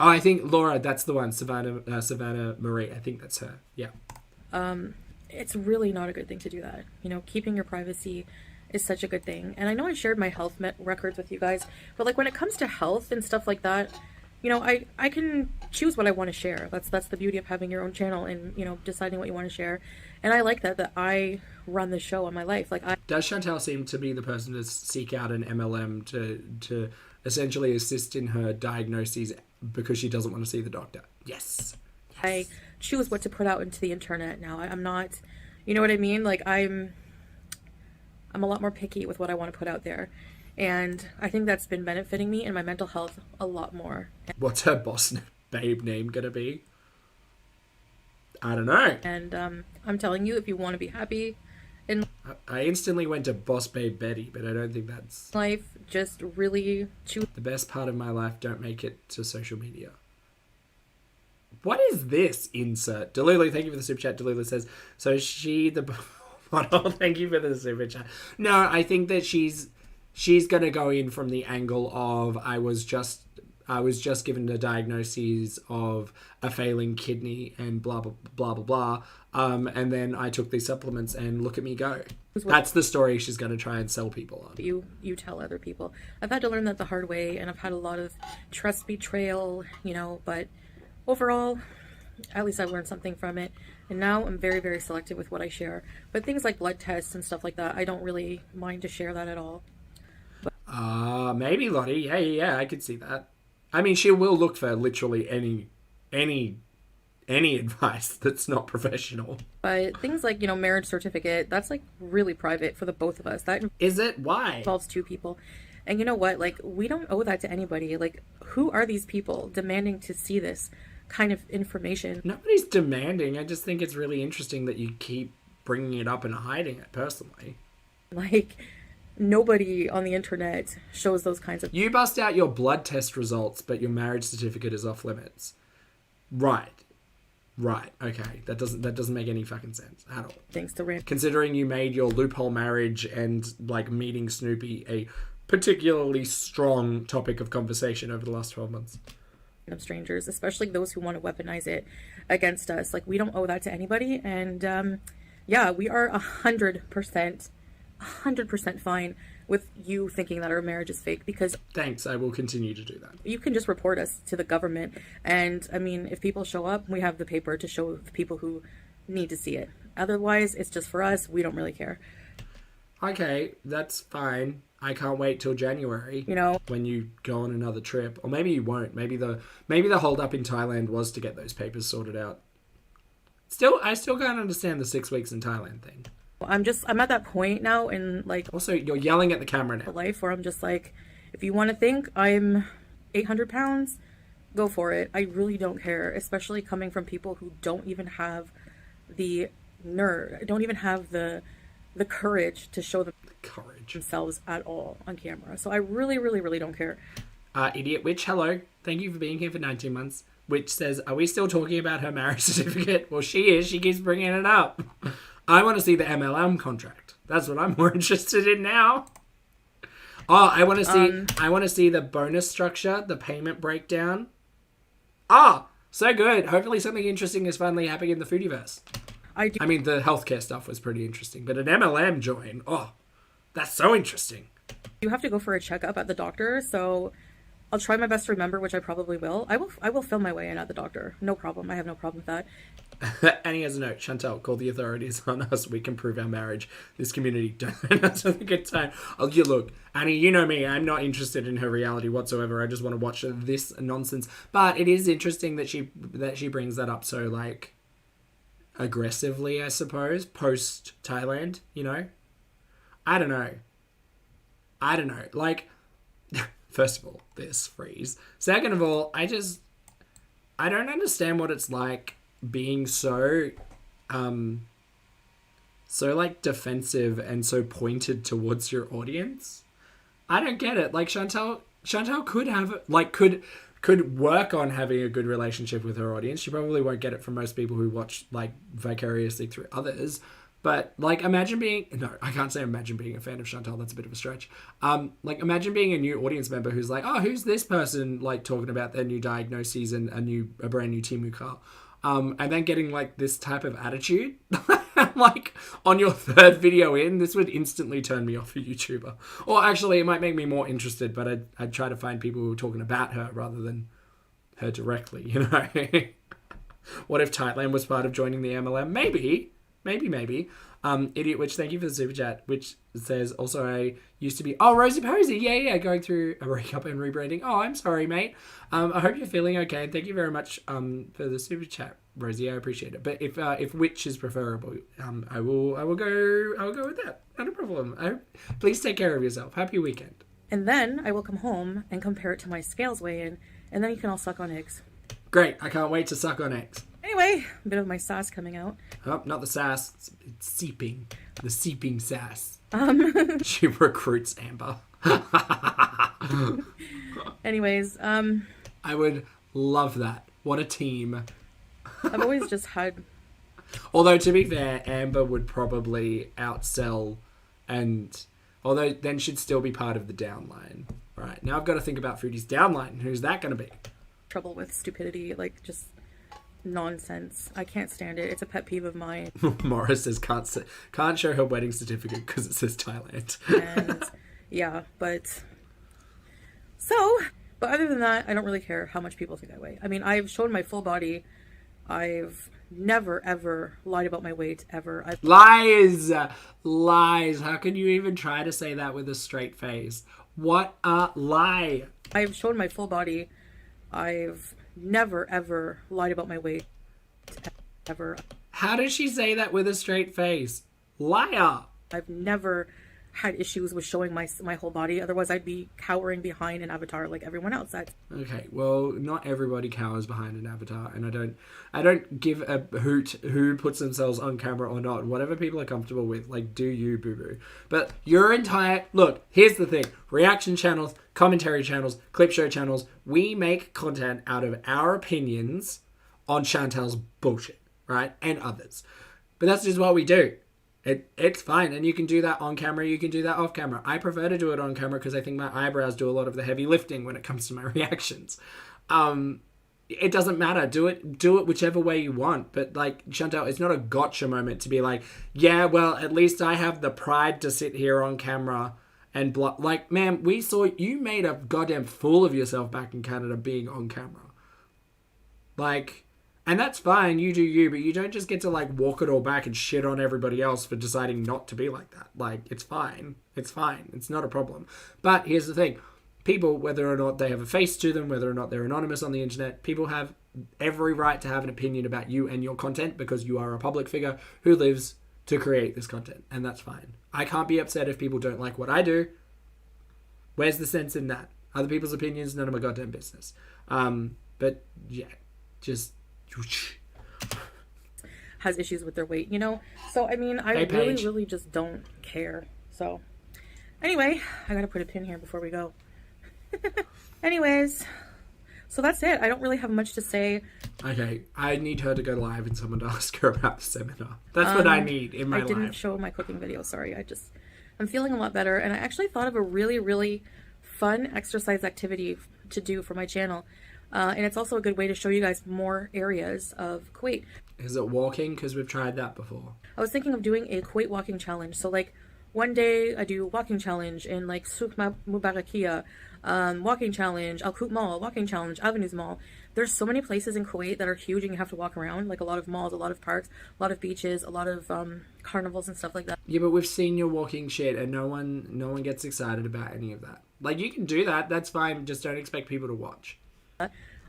Oh, I think Laura, that's the one. Savannah Marie. I think that's her. Yeah. It's really not a good thing to do that. You know, keeping your privacy is such a good thing. And I know I shared my health records with you guys, but like when it comes to health and stuff like that, you know, I can choose what I want to share. That's the beauty of having your own channel and, you know, deciding what you want to share. And I like that I run the show on my life. Does Chantal seem to be the person to seek out an MLM to essentially assist in her diagnoses because she doesn't want to see the doctor? Yes. I choose what to put out into the internet now. I'm not, you know what I mean? Like I'm a lot more picky with what I want to put out there. And I think that's been benefiting me and my mental health a lot more. What's her boss babe name gonna be? I don't know. And I'm telling you, if you want to be happy in I instantly went to Boss Babe Betty, but I don't think that's life, just really choose. The best part of my life, don't make it to social media. What is this insert? Delulu, thank you for the super chat. Delulu says, so she the model. Thank you for the super chat. No, I think that she's going to go in from the angle of I was just given the diagnoses of a failing kidney and blah blah blah blah blah, and then I took these supplements and look at me go. That's the story she's going to try and sell people on. You tell other people. I've had to learn that the hard way, and I've had a lot of trust betrayal, you know. But overall, at least I learned something from it. And now I'm very, very selective with what I share. But things like blood tests and stuff like that, I don't really mind to share that at all. Maybe Lottie. Yeah, I could see that. I mean, she will look for literally any advice that's not professional. But things like, marriage certificate, that's like really private for the both of us. That Is it? Why? involves two people. And you know what? Like, we don't owe that to anybody. Like, who are these people demanding to see this kind of information? Nobody's demanding. I just think it's really interesting that you keep bringing it up and hiding it, personally. Like, nobody on the internet shows those kinds of... You bust out your blood test results, but your marriage certificate is off limits. Right. Okay. That doesn't make any fucking sense at all. things to random Considering you made your loophole marriage and, like, meeting Snoopy a particularly strong topic of conversation over the last 12 months. strangers, especially those who want to weaponize it against us. Like, we don't owe that to anybody. And yeah, we are 100% fine with you thinking that our marriage is fake, because Thanks, I will continue to do that. you can just report us to the government. And I mean, if people show up, we have the paper to show the people who need to see it. Otherwise, it's just for us. We don't really care. Okay, that's fine. I can't wait till January. When you go on another trip. Or maybe you won't. Maybe the hold up in Thailand was to get those papers sorted out. I still can't understand the 6 weeks in Thailand thing. I'm at that point now in like Also, you're yelling at the camera now. life where I'm just like, if you want to think I'm 800 pounds, go for it. I really don't care, especially coming from people who don't even have the nerve, don't even have the courage to show themselves at all on camera. So I really, really, really don't care. Idiot Witch, hello. Thank you for being here for 19 months. Witch says, are we still talking about her marriage certificate? Well, she is. She keeps bringing it up. I want to see the MLM contract. That's what I'm more interested in now. Oh, I want to see the bonus structure, the payment breakdown. So good. Hopefully something interesting is finally happening in the Foodieverse. I mean, the healthcare stuff was pretty interesting, but an MLM join, that's so interesting. You have to go for a checkup at the doctor, so I'll try my best to remember, which I probably will. I will film my way in at the doctor. No problem. I have no problem with that. Annie has a note. Chantal, call the authorities on us. We can prove our marriage. This community don't have a good time. Look, Annie, you know me. I'm not interested in her reality whatsoever. I just want to watch this nonsense. But it is interesting that she brings that up so, like, aggressively, I suppose, post Thailand, I don't know. Like, first of all, this freeze. Second of all, I don't understand what it's like being so like defensive and so pointed towards your audience. I don't get it. Like, Chantal could have, like, could work on having a good relationship with her audience. She probably won't get it from most people who watch, like, vicariously through others. But, like, I can't say imagine being a fan of Chantal. That's a bit of a stretch. Like, imagine being a new audience member who's like, who's this person, like, talking about their new diagnoses and a brand new Timu car. And then getting, like, this type of attitude. Like, on your third video in, this would instantly turn me off a YouTuber. Or actually, it might make me more interested, but I'd try to find people who are talking about her rather than her directly, What if Thailand was part of joining the MLM? Maybe. Idiot Witch, thank you for the super chat, which says, also, I used to be... Oh, Rosie Posey, yeah, going through a breakup and rebranding. Oh, I'm sorry, mate. I hope you're feeling okay, and thank you very much for the super chat, Rosie. I appreciate it. But if Witch is preferable, I will go with that. Not a problem. Please take care of yourself. Happy weekend. And then I will come home and compare it to my scales weigh-in, and then you can all suck on eggs. Great. I can't wait to suck on eggs. Anyway, a bit of my sass coming out. Oh, not the sass. It's seeping. The seeping sass. She recruits Amber. Anyways, I would love that. What a team. I've always just had... Although, to be fair, Amber would probably outsell although then she'd still be part of the downline. Right, now I've got to think about Foodie's downline. Who's that going to be? Trouble with stupidity, like, just... nonsense. I can't stand it. It's a pet peeve of mine. Morris says can't show her wedding certificate because it says Thailand. And yeah, but other than that, I don't really care how much people think I weigh. I mean, I've shown my full body I've never, ever lied about my weight, ever. Lies! Lies. How can you even try to say that with a straight face? What a lie. I've shown my full body. I've never, ever lied about my weight, ever. How does she say that with a straight face? Liar! I've never had issues with showing my whole body. Otherwise, I'd be cowering behind an avatar like everyone else. Okay, well, not everybody cowers behind an avatar, and I don't give a hoot who puts themselves on camera or not. Whatever people are comfortable with, like, do you, boo-boo. But your entire... Look, here's the thing. Reaction channels, commentary channels, clip show channels, we make content out of our opinions on Chantel's bullshit, right? And others. But that's just what we do. It's fine, and you can do that on camera, you can do that off camera. I prefer to do it on camera because I think my eyebrows do a lot of the heavy lifting when it comes to my reactions. It doesn't matter. Do it whichever way you want. But, like, Chantel, it's not a gotcha moment to be like, yeah, well, at least I have the pride to sit here on camera and like, man, we saw you made a goddamn fool of yourself back in Canada being on camera. Like... And that's fine, you do you, but you don't just get to, like, walk it all back and shit on everybody else for deciding not to be like that. Like, it's fine. It's fine. It's not a problem. But here's the thing. People, whether or not they have a face to them, whether or not they're anonymous on the internet, people have every right to have an opinion about you and your content because you are a public figure who lives to create this content. And that's fine. I can't be upset if people don't like what I do. Where's the sense in that? Other people's opinions, none of my goddamn business. But, yeah, just... has issues with their weight, you know? So, I mean, I really just don't care. So, anyway, I gotta put a pin here before we go. Anyways, so that's it. I don't really have much to say. Okay, I need her to go live and someone to ask her about the seminar. That's what I need in my life. I didn't show my cooking video, sorry. I'm feeling a lot better, and I actually thought of a really, really fun exercise activity to do for my channel. And it's also a good way to show you guys more areas of Kuwait. Is it walking? Because we've tried that before. I was thinking of doing a Kuwait walking challenge. So, like, one day I do walking challenge in, like, Souk Mubarakia, walking challenge, Al Qut Mall, walking challenge, Avenues Mall. There's so many places in Kuwait that are huge and you have to walk around. Like, a lot of malls, a lot of parks, a lot of beaches, a lot of carnivals and stuff like that. Yeah, but we've seen your walking shit and no one gets excited about any of that. Like, you can do that. That's fine. Just don't expect people to watch.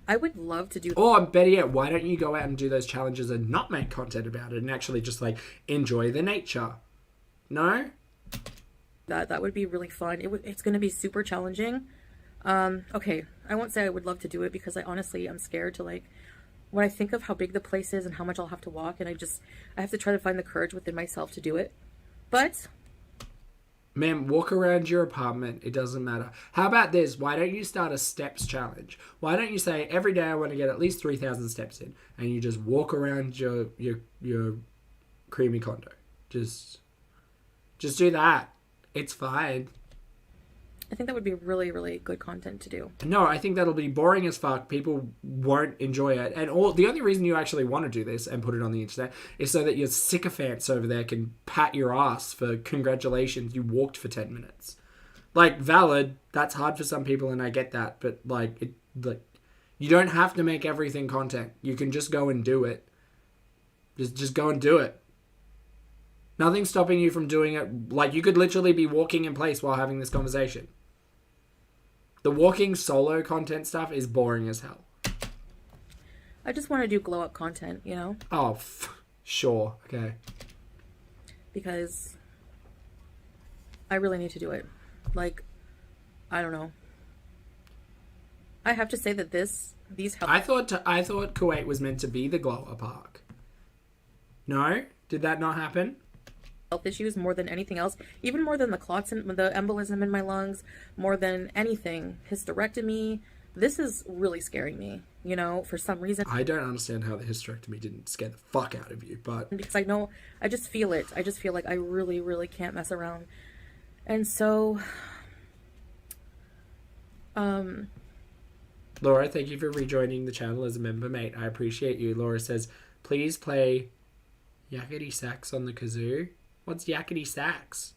I would love to do... Or better yet, why don't you go out and do those challenges and not make content about it and actually just, like, enjoy the nature? No? That would be really fun. It's going to be super challenging. Okay, I won't say I would love to do it because I honestly am scared to, like... When I think of how big the place is and how much I'll have to walk, and I have to try to find the courage within myself to do it. But... Man, walk around your apartment. It doesn't matter. How about this? Why don't you start a steps challenge? Why don't you say, every day I want to get at least 3,000 steps in. And you just walk around your creamy condo. Just do that. It's fine. I think that would be really, really good content to do. No, I think that'll be boring as fuck. People won't enjoy it. And the only reason you actually want to do this and put it on the internet is so that your sycophants over there can pat your ass for congratulations, you walked for 10 minutes. Like, valid. That's hard for some people and I get that. But, you don't have to make everything content. You can just go and do it. Just go and do it. Nothing's stopping you from doing it. Like, you could literally be walking in place while having this conversation. The walking solo content stuff is boring as hell. I just want to do glow up content, you know? Oh, sure. Okay. Because I really need to do it. Like, I don't know. I have to say that these help. I thought Kuwait was meant to be the glow up park. No? Did that not happen? Health issues more than anything else, even more than the clots and the embolism in my lungs, more than anything. Hysterectomy. This is really scaring me, you know, for some reason. I don't understand how the hysterectomy didn't scare the fuck out of you, but... Because I just feel it. I just feel like I really, really can't mess around. And so... Laura, thank you for rejoining the channel as a member, mate. I appreciate you. Laura says, please play yakety sax on the kazoo. What's yakety sax?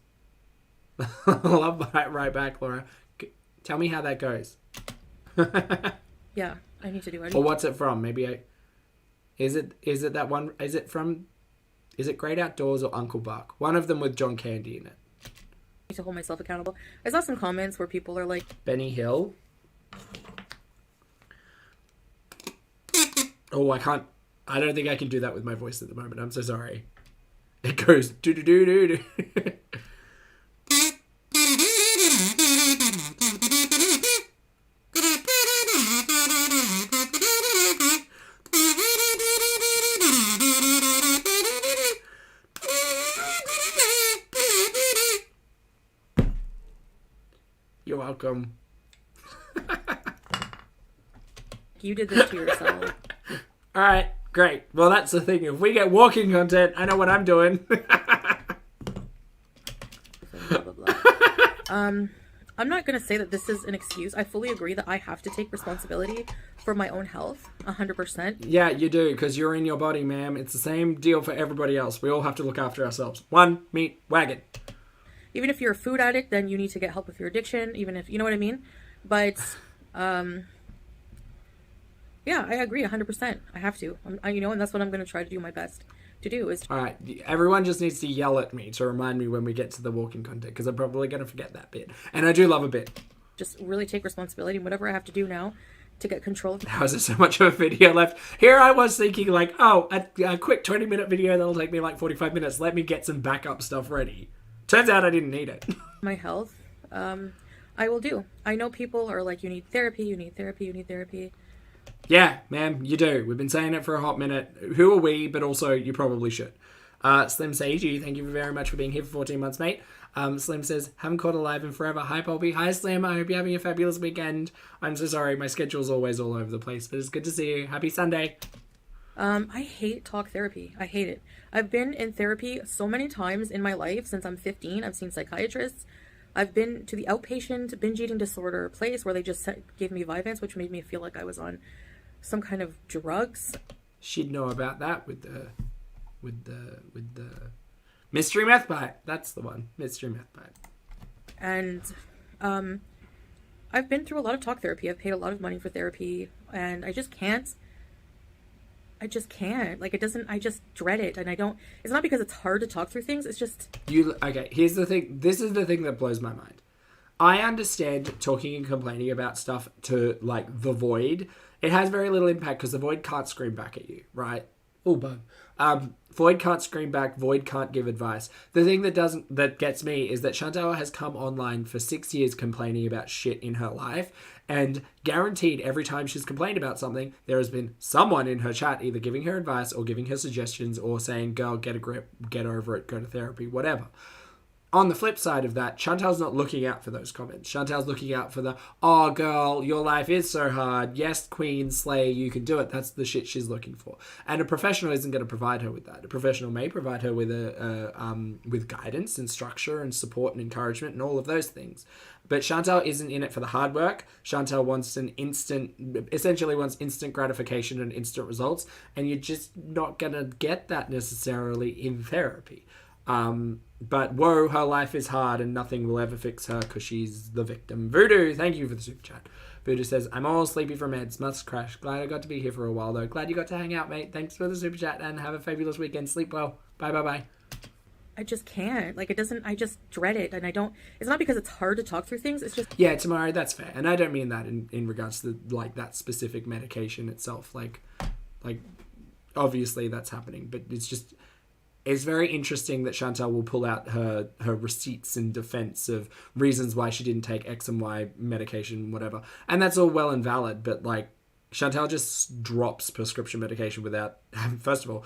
Love right back, Laura. Tell me how that goes. Yeah, I need to do it. Or what's it from? Maybe Is it that one? Is it Great Outdoors or Uncle Buck? One of them with John Candy in it. To hold myself accountable. I saw some comments where people are like, Benny Hill. Oh, I don't think I can do that with my voice at the moment. I'm so sorry. It goes do do do do do. You're welcome. you did this to yourself. All right, great. Well, that's the thing. If we get walking content, I know what I'm doing. Blah, blah, blah. I'm not going to say that this is an excuse. I fully agree that I have to take responsibility for my own health, 100%. Yeah, you do, because you're in your body, ma'am. It's the same deal for everybody else. We all have to look after ourselves. One meat wagon. Even if you're a food addict, then you need to get help with your addiction, even if, you know what I mean? But, yeah, I agree 100%. I have to. And that's what I'm going to try to do my best to do is... All right, everyone just needs to yell at me to remind me when we get to the walking content, because I'm probably going to forget that bit. And I do love a bit. Just really take responsibility and whatever I have to do now to get control of it. How is there so much of a video left? Here I was thinking like, oh, a quick 20-minute video that'll take me like 45 minutes. Let me get some backup stuff ready. Turns out I didn't need it. My health, I will do. I know people are like, you need therapy, you need therapy, you need therapy. Yeah, ma'am, you do. We've been saying it for a hot minute. Who are we? But also, you probably should. Slim Seiji, thank you very much for being here for 14 months, mate. Slim says, haven't caught alive in forever. Hi, Poppy. Hi, Slim. I hope you're having a fabulous weekend. I'm so sorry. My schedule's always all over the place, but it's good to see you. Happy Sunday. I hate talk therapy. I hate it. I've been in therapy so many times in my life since I'm 15. I've seen psychiatrists. I've been to the outpatient binge eating disorder place where they just gave me Vyvanse, which made me feel like I was on some kind of drugs. She'd know about that with the mystery meth pipe. That's the one. Mystery meth pipe. And I've been through a lot of talk therapy. I've paid a lot of money for therapy, and I just can't. Like, it doesn't, I just dread it. And it's not because it's hard to talk through things. It's just... Okay, here's the thing. This is the thing that blows my mind. I understand talking and complaining about stuff to, like, the void. It has very little impact because the void can't scream back at you, right? Oh, bug. Void can't scream back. Void can't give advice. The thing that gets me is that Chantal has come online for 6 years complaining about shit in her life, and guaranteed every time she's complained about something, there has been someone in her chat either giving her advice or giving her suggestions or saying, girl, get a grip, get over it, go to therapy, whatever. On the flip side of that, Chantal's not looking out for those comments. Chantal's looking out for the, oh, girl, your life is so hard. Yes, queen, slay, you can do it. That's the shit she's looking for. And a professional isn't going to provide her with that. A professional may provide her with with guidance and structure and support and encouragement and all of those things. But Chantal isn't in it for the hard work. Chantal wants essentially wants instant gratification and instant results. And you're just not going to get that necessarily in therapy. But whoa, her life is hard and nothing will ever fix her because she's the victim. Voodoo, thank you for the super chat. Voodoo says, I'm all sleepy from meds, must crash. Glad I got to be here for a while though. Glad you got to hang out, mate. Thanks for the super chat and have a fabulous weekend. Sleep well. Bye, bye, bye. I just can't. Like, I just dread it. And it's not because it's hard to talk through things. It's just... Yeah, Tamara, that's fair. And I don't mean that in regards to, like, that specific medication itself. Like, obviously that's happening. But it's very interesting that Chantal will pull out her receipts in defense of reasons why she didn't take X and Y medication, whatever. And that's all well and valid. But, like, Chantal just drops prescription medication without, first of all,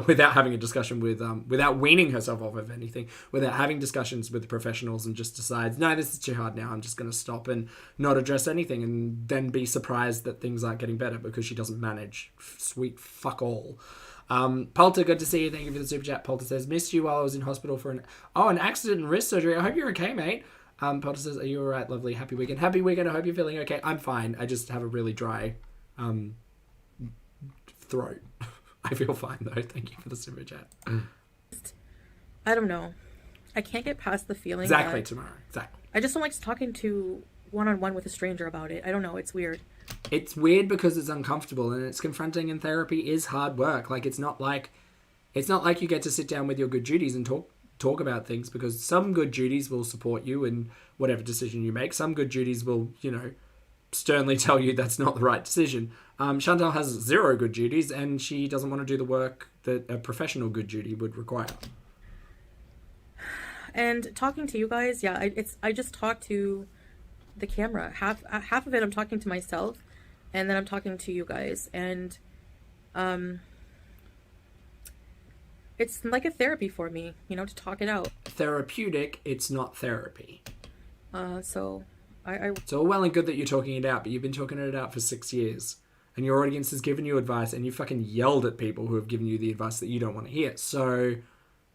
without having a discussion without weaning herself off of anything, without having discussions with the professionals, and just decides, no, this is too hard now. I'm just going to stop and not address anything, and then be surprised that things aren't getting better because she doesn't manage. Sweet fuck all. Polter, good to see you. Thank you for the super chat. Polter says, missed you while I was in hospital for an accident and wrist surgery. I hope you're okay, mate. Polter says, are you all right? Lovely. Happy weekend. Happy weekend. I hope you're feeling okay. I'm fine. I just have a really dry throat. I feel fine though. Thank you for the super chat. I don't know. I can't get past the feeling Exactly, Tamara. Exactly. I just don't like talking to one-on-one with a stranger about it. I don't know. It's weird. it's weird because it's uncomfortable and it's confronting, and therapy is hard work. Like, it's not like you get to sit down with your good Judies and talk about things, because some good Judies will support you in whatever decision you make. Some good Judies will, sternly tell you that's not the right decision. Chantal has 0 good Judies, and she doesn't want to do the work that a professional good Judy would require. And talking to you guys, yeah, I just talk to the camera. Half of it I'm talking to myself, and then I'm talking to you guys, and it's like a therapy for me, to talk it out. Therapeutic, it's not therapy. So It's all well and good that you're talking it out, but you've been talking it out for 6 years, and your audience has given you advice, and you fucking yelled at people who have given you the advice that you don't want to hear. So,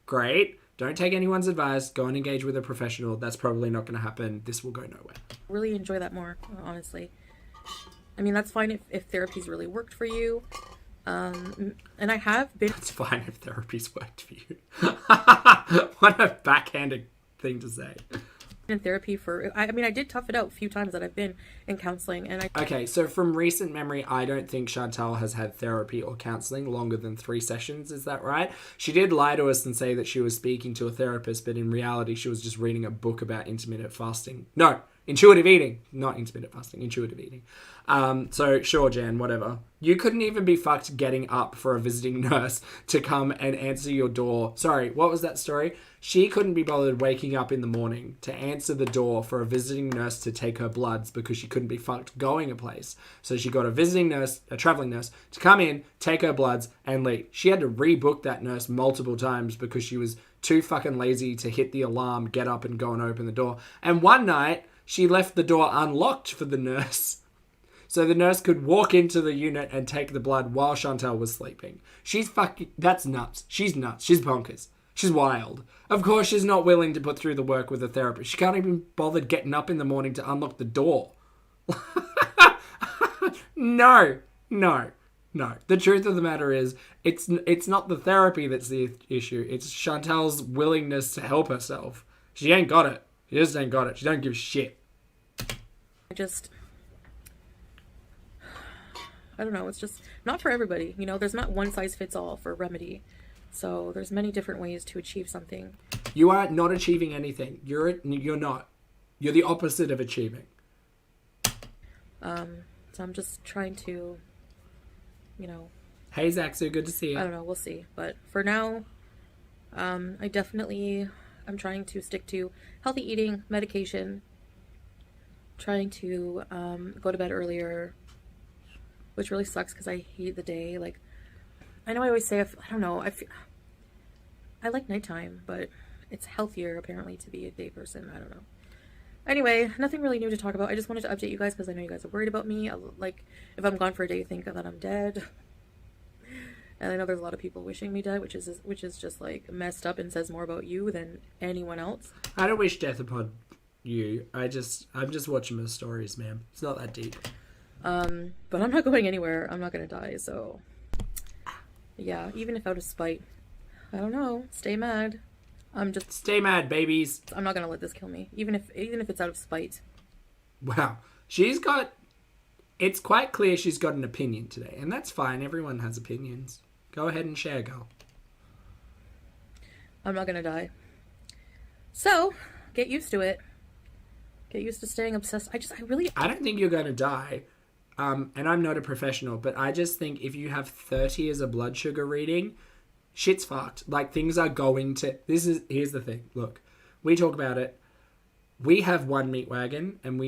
great. Don't take anyone's advice. Go and engage with a professional. That's probably not going to happen. This will go nowhere. Really enjoy that more, honestly. I mean, that's fine if therapy's really worked for you. And I have been... That's fine if therapy's worked for you. What a backhanded thing to say. In therapy for... I mean, I did tough it out a few times that I've been in counselling, and Okay, so from recent memory, I don't think Chantal has had therapy or counselling longer than 3 sessions. Is that right? She did lie to us and say that she was speaking to a therapist, but in reality, she was just reading a book about intermittent fasting. No, intuitive eating. Not intermittent fasting, intuitive eating. So, sure, Jan, whatever. You couldn't even be fucked getting up for a visiting nurse to come and answer your door. Sorry, what was that story? She couldn't be bothered waking up in the morning to answer the door for a visiting nurse to take her bloods because she couldn't be fucked going a place. So she got a visiting nurse, a traveling nurse, to come in, take her bloods, and leave. She had to rebook that nurse multiple times because she was too fucking lazy to hit the alarm, get up and go and open the door. And one night, she left the door unlocked for the nurse, so the nurse could walk into the unit and take the blood while Chantal was sleeping. That's nuts. She's nuts. She's bonkers. She's wild. Of course she's not willing to put through the work with a therapist. She can't even bother getting up in the morning to unlock the door. No. The truth of the matter is, it's not the therapy that's the issue. It's Chantal's willingness to help herself. She ain't got it. She just ain't got it. She don't give a shit. I don't know, it's just not for everybody. There's not one size fits all for remedy. So there's many different ways to achieve something. You are not achieving anything. You're not. You're the opposite of achieving. So I'm just trying to, Hey, Zaxu, good to see you. I don't know, we'll see. But for now, I'm trying to stick to healthy eating, medication, trying to go to bed earlier, which really sucks because I hate the day. Like, I know I always say, I don't know, I like nighttime, but it's healthier apparently to be a day person. I don't know. Anyway, nothing really new to talk about. I just wanted to update you guys because I know you guys are worried about me. Like, if I'm gone for a day, you think that I'm dead. And I know there's a lot of people wishing me dead, which is just like messed up and says more about you than anyone else. I don't wish death upon you. I'm just watching my stories, man. It's not that deep. But I'm not going anywhere. I'm not gonna die, so yeah, even if out of spite. I don't know. Stay mad. Stay mad, babies. I'm not gonna let this kill me. Even if it's out of spite. Wow. It's quite clear she's got an opinion today, and that's fine. Everyone has opinions. Go ahead and share, girl. I'm not gonna die. So, get used to it. Get used to staying obsessed. I don't think you're gonna die. And I'm not a professional, but I just think if you have 30 as a blood sugar reading, shit's fucked. Like, things are going to... Here's the thing. Look, we talk about it. We have one meat wagon, and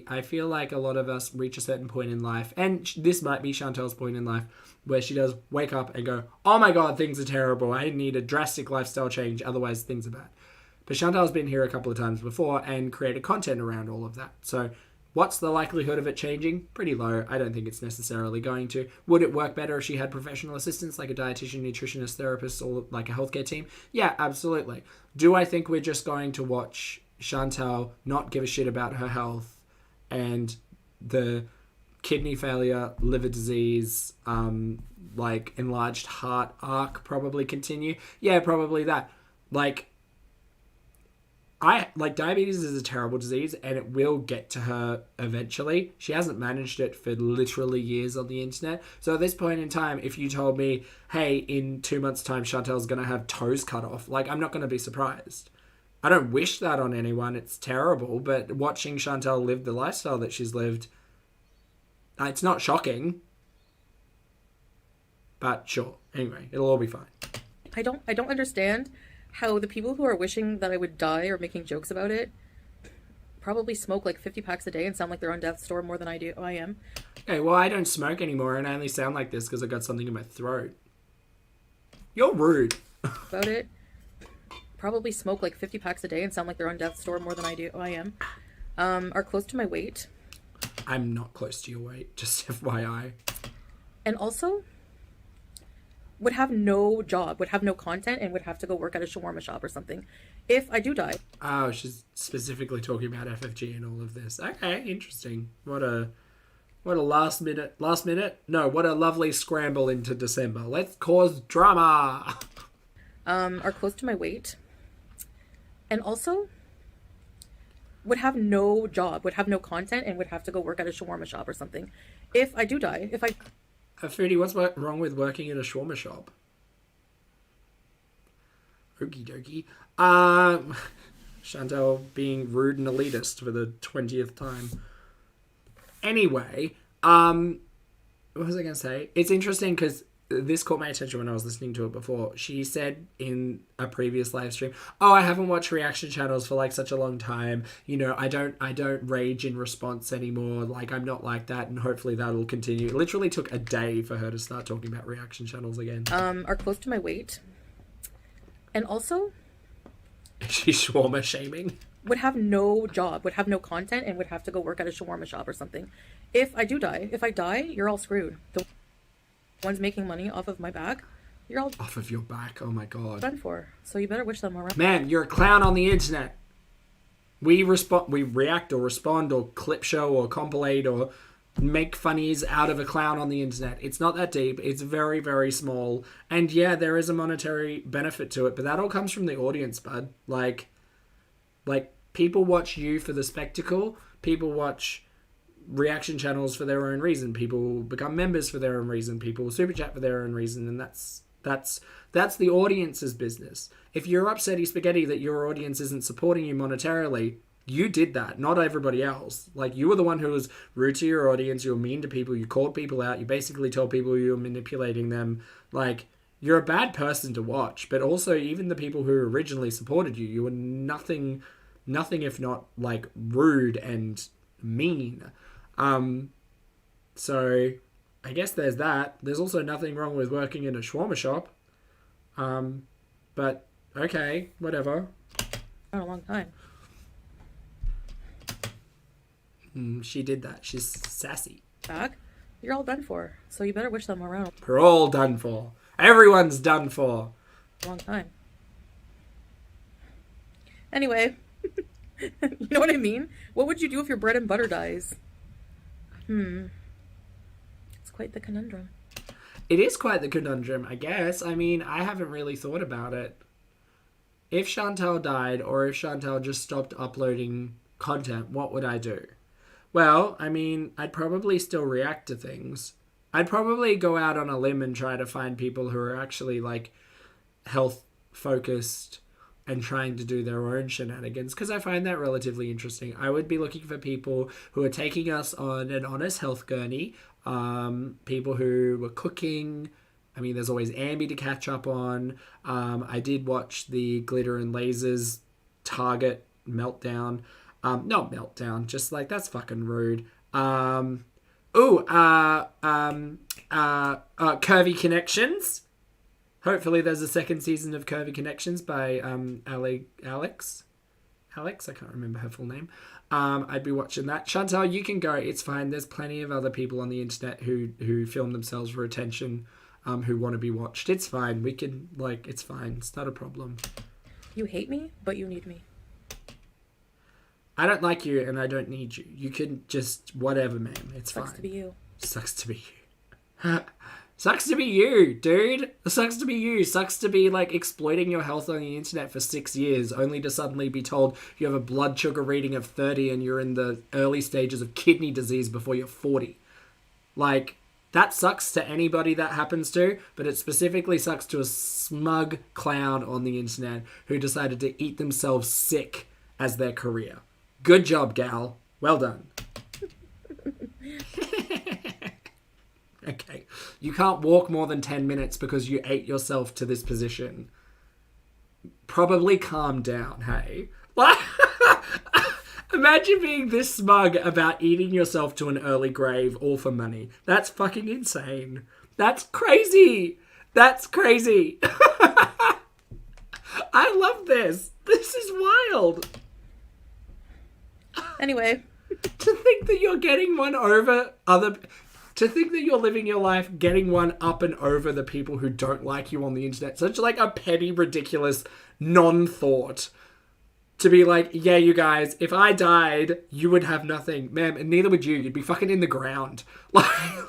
I feel like a lot of us reach a certain point in life, and this might be Chantal's point in life, where she does wake up and go, oh my god, things are terrible. I need a drastic lifestyle change, otherwise things are bad. But Chantal's been here a couple of times before and created content around all of that. So what's the likelihood of it changing? Pretty low. I don't think it's necessarily going to. Would it work better if she had professional assistants like a dietitian, nutritionist, therapist, or like a healthcare team? Yeah, absolutely. Do I think we're just going to watch Chantal not give a shit about her health and the kidney failure, liver disease, like enlarged heart arc probably continue? Yeah, probably that. Like, diabetes is a terrible disease and it will get to her eventually. She hasn't managed it for literally years on the internet. So at this point in time, if you told me, hey, in 2 months' time, Chantel's going to have toes cut off, like, I'm not going to be surprised. I don't wish that on anyone. It's terrible. But watching Chantel live the lifestyle that she's lived, it's not shocking. But sure. Anyway, it'll all be fine. I don't understand how the people who are wishing that I would die or making jokes about it probably smoke like 50 packs a day and sound like they're on death's door more than I am. Okay, well, I don't smoke anymore and I only sound like this because I got something in my throat. You're rude. About it. Probably smoke like 50 packs a day and sound like they're on death's door more than I am. Are close to my weight. I'm not close to your weight, just FYI. And also would have no job, would have no content, and would have to go work at a shawarma shop or something if I do die. Oh, she's specifically talking about FFG and all of this. Okay, interesting. What a last minute? No, what a lovely scramble into December. Let's cause drama. Are close to my weight. And also would have no job, would have no content, and would have to go work at a shawarma shop or something if I do die. Foodie, what's wrong with working in a shawarma shop? Okie dokie. Chantel being rude and elitist for the 20th time. Anyway, what was I going to say? It's interesting because this caught my attention when I was listening to it before. She said in a previous live stream, oh, I haven't watched reaction channels for like such a long time. You know, I don't rage in response anymore. Like, I'm not like that, and hopefully that'll continue. It literally took a day for her to start talking about reaction channels again. Are close to my weight. And also she's shawarma shaming. Would have no job, would have no content, and would have to go work at a shawarma shop or something if I do die. If I die, you're all screwed. The one's making money off of my back, you're all off of your back. Oh my god. done for. So you better wish them around. Man, you're a clown on the internet. We react or respond or clip show or compilate or make funnies out of a clown on the internet. It's not that deep. It's very, very small. And yeah, there is a monetary benefit to it, but that all comes from the audience, bud. Like people watch you for the spectacle. People watch reaction channels for their own reason. People become members for their own reason. People super chat for their own reason, and that's the audience's business. If you're upsetty spaghetti that your audience isn't supporting you monetarily, you did that, not everybody else. Like, you were the one who was rude to your audience. You were mean to people. You called people out. You basically told people you were manipulating them. Like, you're a bad person to watch. But also, even the people who originally supported you, you were nothing if not like rude and mean. So I guess there's that. There's also nothing wrong with working in a shawarma shop. But okay, whatever. For a long time. She did that. She's sassy. Back, you're all done for. So you better wish them around. We're all done for. Everyone's done for. A long time. Anyway, you know what I mean? What would you do if your bread and butter dies? It's quite the conundrum. It is quite the conundrum, I guess. I mean, I haven't really thought about it. If Chantel died, or if Chantel just stopped uploading content, what would I do? Well, I mean, I'd probably still react to things. I'd probably go out on a limb and try to find people who are actually, like, health-focused and trying to do their own shenanigans, because I find that relatively interesting. I would be looking for people who are taking us on an honest health journey, people who were cooking. I mean, there's always Ambi to catch up on. I did watch the Glitter and Lasers Target meltdown. Not meltdown, just like, that's fucking rude. Curvy Connections. Hopefully there's a second season of Curvy Connections by Alex. I can't remember her full name. I'd be watching that. Chantal, you can go. It's fine. There's plenty of other people on the internet who film themselves for attention, who want to be watched. It's fine. We can, like, it's fine. It's not a problem. You hate me, but you need me. I don't like you and I don't need you. You can just, whatever, man. It's fine. Sucks to be you. Sucks to be you. Sucks to be you, dude. Sucks to be you. Sucks to be, like, exploiting your health on the internet for 6 years, only to suddenly be told you have a blood sugar reading of 30 and you're in the early stages of kidney disease before you're 40. Like, that sucks to anybody that happens to, but it specifically sucks to a smug clown on the internet who decided to eat themselves sick as their career. Good job, gal. Well done. Okay. You can't walk more than 10 minutes because you ate yourself to this position. Probably calm down, hey? Imagine being this smug about eating yourself to an early grave all for money. That's fucking insane. That's crazy. That's crazy. I love this. This is wild. Anyway. To think that you're getting one over other... To think that you're living your life getting one up and over the people who don't like you on the internet. Such like a petty, ridiculous non-thought. To be like, yeah, you guys, if I died, you would have nothing. Ma'am, and neither would you. You'd be fucking in the ground.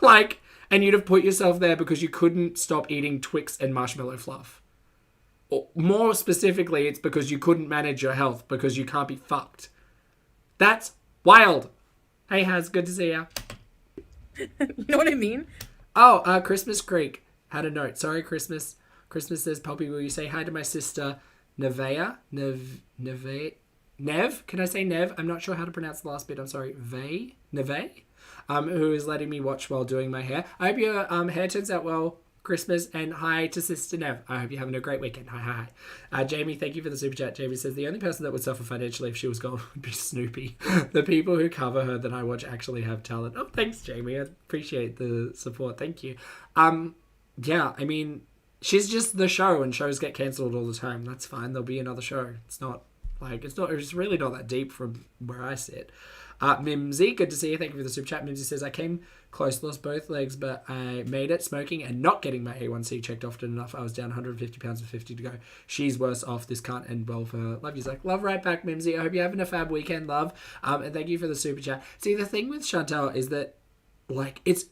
Like, and you'd have put yourself there because you couldn't stop eating Twix and marshmallow fluff. Or more specifically, it's because you couldn't manage your health because you can't be fucked. That's wild. Hey, Haz, good to see ya. You know what I mean? Oh, Christmas Creek had a note. Sorry, Christmas. Christmas says, Poppy, will you say hi to my sister, Nev? Can I say Nev? I'm not sure how to pronounce the last bit. I'm sorry. Neve? Who is letting me watch while doing my hair. I hope your hair turns out well, Christmas, and hi to Sister Nev. I hope you're having a great weekend. Hi. Jamie, thank you for the super chat. Jamie says, the only person that would suffer financially if she was gone would be Snoopy. The people who cover her that I watch actually have talent. Oh, thanks, Jamie. I appreciate the support. Thank you. Yeah, I mean, she's just the show, and shows get cancelled all the time. That's fine. There'll be another show. It's really not that deep from where I sit. Mimsy, good to see you. Thank you for the super chat. Mimsy says, I came close, lost both legs, but I made it. Smoking and not getting my A1C checked often enough. I was down 150 pounds with 50 to go. She's worse off. This can't end well for her. Love you, Zach. Love right back, Mimsy. I hope you're having a fab weekend, love. And thank you for the super chat. See, the thing with Chantal is that, like, it's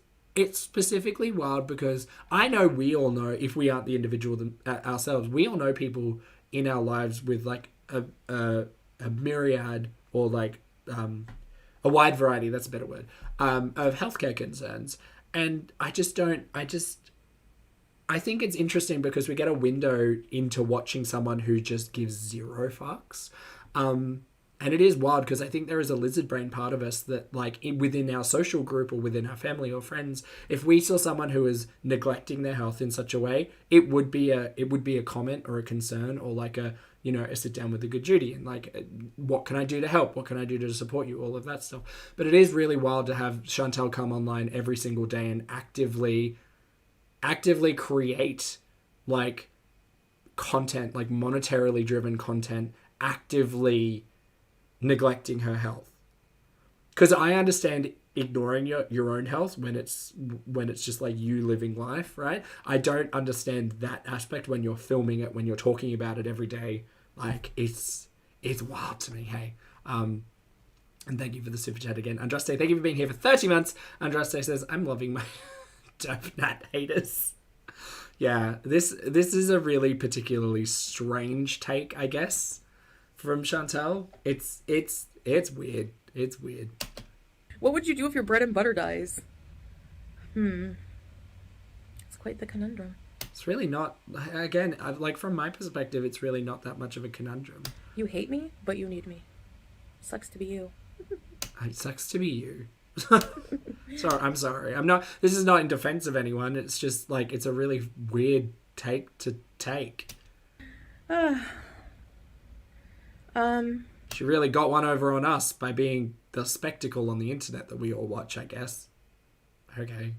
specifically wild because I know we all know, if we aren't the individual ourselves, we all know people in our lives with, like, a myriad or, like, a wide variety, that's a better word, of healthcare concerns. And I think it's interesting because we get a window into watching someone who just gives zero fucks. And it is wild because I think there is a lizard brain part of us that, like, within our social group or within our family or friends, if we saw someone who is neglecting their health in such a way, it would be a comment or a concern or like a sit down with a good Judy and like, what can I do to help? What can I do to support you? All of that stuff. But it is really wild to have Chantal come online every single day and actively create like content, like monetarily driven content, actively neglecting her health. Because I understand ignoring your own health when it's just like you living life, right? I don't understand that aspect when you're filming it, when you're talking about it every day. Like, it's wild to me, hey. And thank you for the super chat again. Andraste, thank you for being here for 30 months. Andraste says, I'm loving my dope nat haters. Yeah, this is a really particularly strange take, I guess, from Chantal. It's weird. It's weird. What would you do if your bread and butter dies? It's quite the conundrum. It's really not, again, like from my perspective, it's really not that much of a conundrum. You hate me, but you need me. Sucks to be you. It sucks to be you. Sorry, I'm sorry. This is not in defense of anyone. It's just like, it's a really weird take to take. She really got one over on us by being the spectacle on the internet that we all watch, I guess. Okay.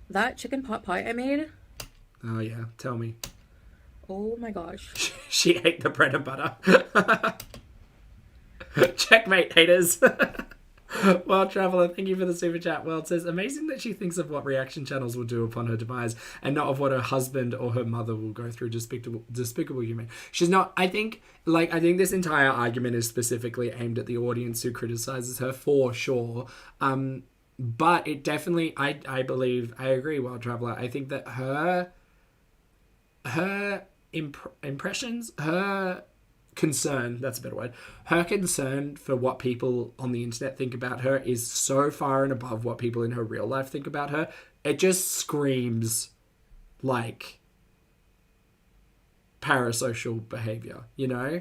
That chicken pot pie I made. Oh yeah, tell me. Oh my gosh. She ate the bread and butter. Checkmate, haters. Well, Traveller, thank you for the super chat. Well, it says, amazing that she thinks of what reaction channels will do upon her demise and not of what her husband or her mother will go through. Despicable human. She's not, I think this entire argument is specifically aimed at the audience who criticizes her, for sure. But it definitely, I believe, I agree, Wild Traveller. I think that her impressions, her concern, that's a better word, her concern for what people on the internet think about her is so far and above what people in her real life think about her. It just screams like parasocial behaviour, you know?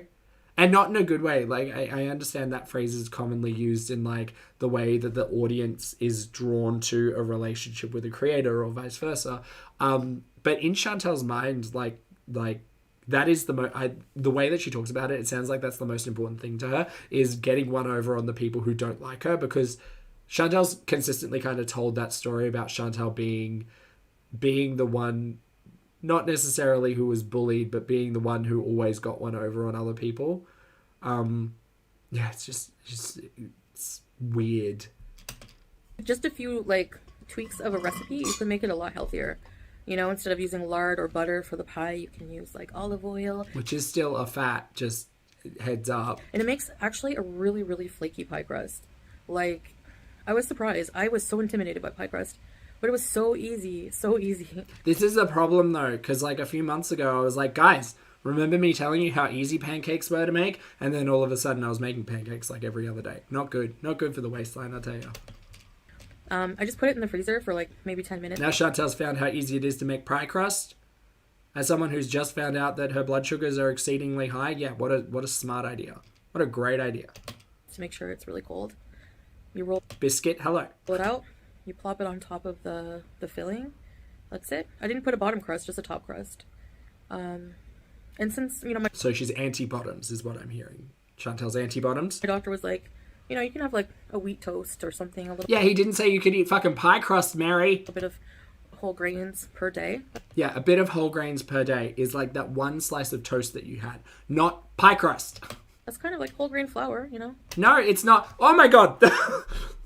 And not in a good way. Like, I understand that phrase is commonly used in, like, the way that the audience is drawn to a relationship with a creator or vice versa. But in Chantel's mind, like that is the way that she talks about it, it sounds like that's the most important thing to her, is getting one over on the people who don't like her, because Chantel's consistently kind of told that story about Chantel being the one, not necessarily who was bullied, but being the one who always got one over on other people. Yeah, it's weird. Just a few, like, tweaks of a recipe, you can make it a lot healthier. You know, instead of using lard or butter for the pie, you can use, like, olive oil. Which is still a fat, just heads up. And it makes, actually, a really, really flaky pie crust. Like, I was surprised. I was so intimidated by pie crust. But it was so easy, so easy. This is a problem, though, because, like, a few months ago, I was like, guys, remember me telling you how easy pancakes were to make? And then all of a sudden, I was making pancakes, like, every other day. Not good. Not good for the waistline, I'll tell you. I just put it in the freezer for, like, maybe 10 minutes. Now Chantel's found how easy it is to make pie crust. As someone who's just found out that her blood sugars are exceedingly high, yeah, what a smart idea. What a great idea. To make sure it's really cold. You roll Biscuit, hello. it out. You plop it on top of the filling. That's it. I didn't put a bottom crust, just a top crust. And since, you know, So she's anti-bottoms is what I'm hearing. Chantel's anti-bottoms. my doctor was like, you know, you can have, like, a wheat toast or something. A little Yeah, he didn't say you could eat fucking pie crust, Mary. bit of whole grains per day. Yeah, a bit of whole grains per day is like that one slice of toast that you had. Not pie crust. That's kind of like whole grain flour, you know? No, it's not. Oh my God.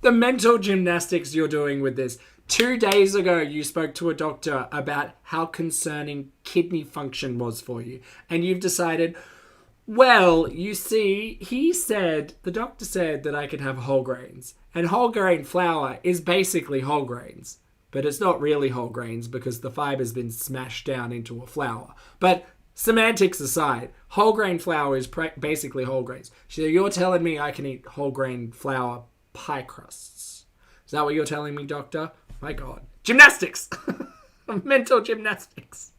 The mental gymnastics you're doing with this. 2 days ago, you spoke to a doctor about how concerning kidney function was for you. And you've decided, well, you see, the doctor said that I could have whole grains. And whole grain flour is basically whole grains. But it's not really whole grains because the fiber's been smashed down into a flour. But semantics aside, whole grain flour is basically whole grains. So you're telling me I can eat whole grain flour pie crusts? Is that what you're telling me, doctor? My God. Gymnastics! Mental gymnastics.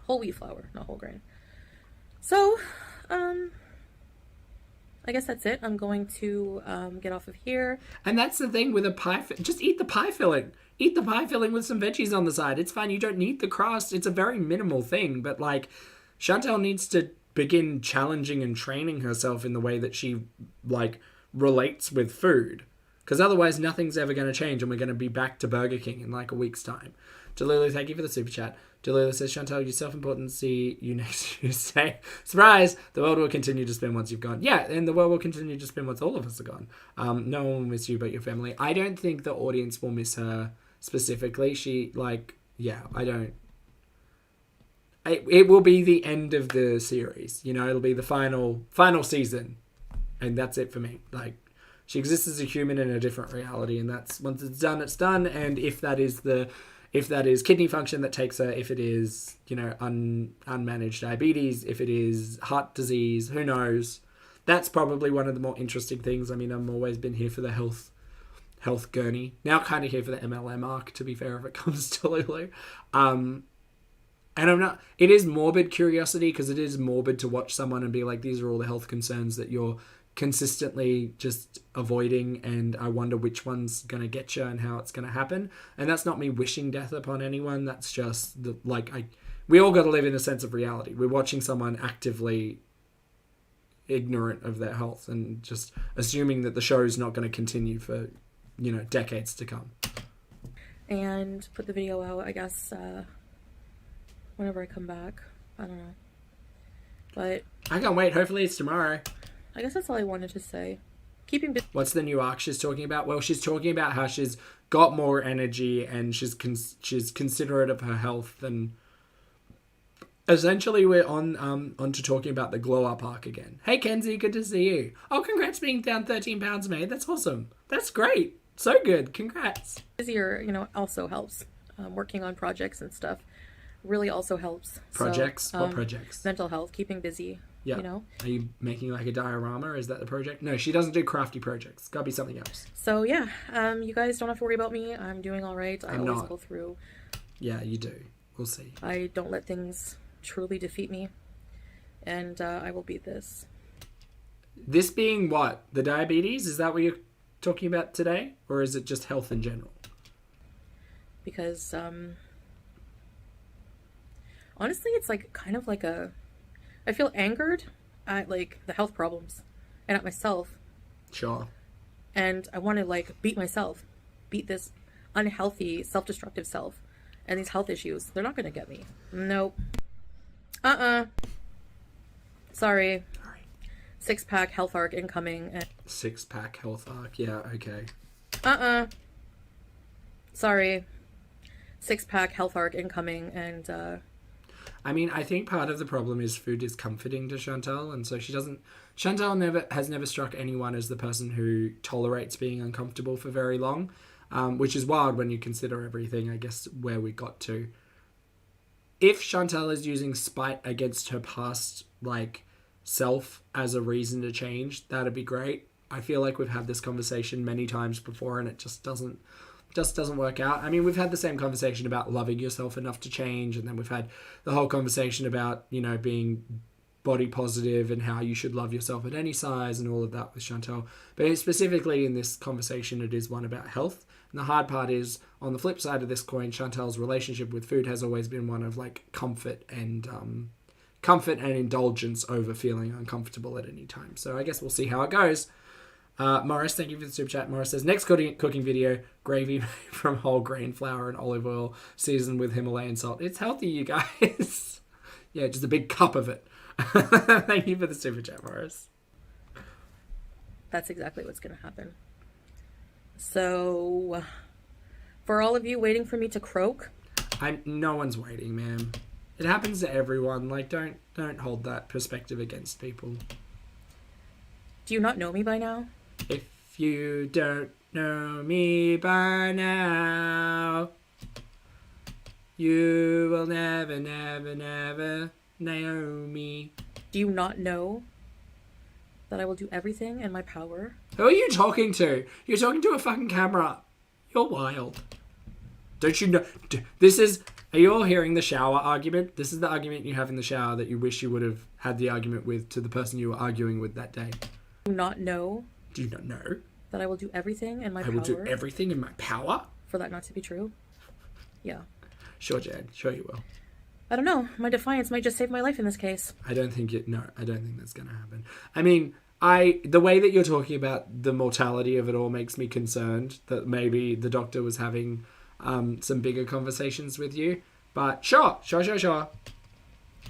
Whole wheat flour, not whole grain. So, I guess that's it. I'm going to get off of here. And that's the thing with a pie. Just eat the pie filling. Eat the pie filling with some veggies on the side. It's fine. You don't need the crust. It's a very minimal thing. But, like, Chantel needs to begin challenging and training herself in the way that she, like, relates with food. Because otherwise nothing's ever going to change and we're going to be back to Burger King in, like, a week's time. Delulu, thank you for the super chat. Delulu says, Chantel, your self-importance, see you next Tuesday. Surprise! The world will continue to spin once you've gone. Yeah, and the world will continue to spin once all of us are gone. No one will miss you but your family. I don't think the audience will miss her specifically. She, like, yeah, I don't. It will be the end of the series. You know, it'll be the final season. And that's it for me. Like, she exists as a human in a different reality. And that's, once it's done, it's done. And if that is kidney function that takes her, if it is, you know, unmanaged diabetes, if it is heart disease, who knows? That's probably one of the more interesting things. I mean, I've always been here for the health gurney. Now kind of here for the MLM arc, to be fair, if it comes to Lulu. And it is morbid curiosity, because it is morbid to watch someone and be like, these are all the health concerns that you're consistently just avoiding, and I wonder which one's going to get you and how it's going to happen. And that's not me wishing death upon anyone. That's just we all got to live in a sense of reality. We're watching someone actively ignorant of their health and just assuming that the show's not going to continue for, you know, decades to come. And put the video out, I guess, whenever I come back. I don't know. But I can't wait. Hopefully it's tomorrow. I guess that's all I wanted to say. What's the new arc she's talking about? Well, she's talking about how she's got more energy and she's considerate of her health, and essentially we're on to talking about the glow up arc again. Hey Kenzie, good to see you. Oh, congrats being down 13 pounds, mate. That's awesome. That's great. So good. Congrats. Busier, you know, also helps. Working on projects and stuff really also helps. Projects? So, What projects? Mental health, keeping busy. Yeah. You know? Are you making like a diorama? Is that the project? No, she doesn't do crafty projects. Gotta be something else. So yeah, you guys don't have to worry about me. I'm doing all right. I always not. go through. Yeah, you do. We'll see. I don't let things truly defeat me. And I will beat this. This being what? The diabetes? Is that what you're talking about today? Or is it just health in general? Because honestly, it's like kind of like I feel angered at like the health problems and at myself. Sure. And I want to like beat myself. Beat this unhealthy, self-destructive self. And these health issues, they're not going to get me. Nope. Sorry. All right. 6-pack health arc incoming. 6-pack health arc. Yeah, okay. Sorry. 6-pack health arc incoming, and I mean, I think part of the problem is food is comforting to Chantal, and so she doesn't. Chantal has never struck anyone as the person who tolerates being uncomfortable for very long, which is wild when you consider everything, I guess, where we got to. If Chantal is using spite against her past, like, self as a reason to change, that'd be great. I feel like we've had this conversation many times before, and it just doesn't work out. I mean, we've had the same conversation about loving yourself enough to change, and then we've had the whole conversation about, you know, being body positive and how you should love yourself at any size and all of that with Chantal. But specifically in this conversation, it is one about health. And the hard part is, on the flip side of this coin, Chantal's relationship with food has always been one of like comfort and indulgence over feeling uncomfortable at any time. So I guess we'll see how it goes. Morris, thank you for the super chat. Morris says, next cooking video, gravy made from whole grain flour and olive oil seasoned with Himalayan salt. It's healthy, you guys. Yeah, just a big cup of it. Thank you for the super chat, Morris. that's exactly what's going to happen. So, for all of you waiting for me to croak, No one's waiting, ma'am. It happens to everyone. Like, don't hold that perspective against people. do you not know me by now? If you don't know me by now, you will never, never, never know me. Do you not know that I will do everything in my power? Who are you talking to? You're talking to a fucking camera. You're wild. Don't you know? Are you all hearing the shower argument? This is the argument you have in the shower that you wish you would have had the argument with to the person you were arguing with that day. Do you not know Do you not know? that I will do everything in my I power will do everything in my power? for that not to be true? Yeah. Sure, Jan. Sure you will. I don't know. My defiance might just save my life in this case. I don't think that's going to happen. I mean, the way that you're talking about the mortality of it all makes me concerned that maybe the doctor was having some bigger conversations with you. But sure.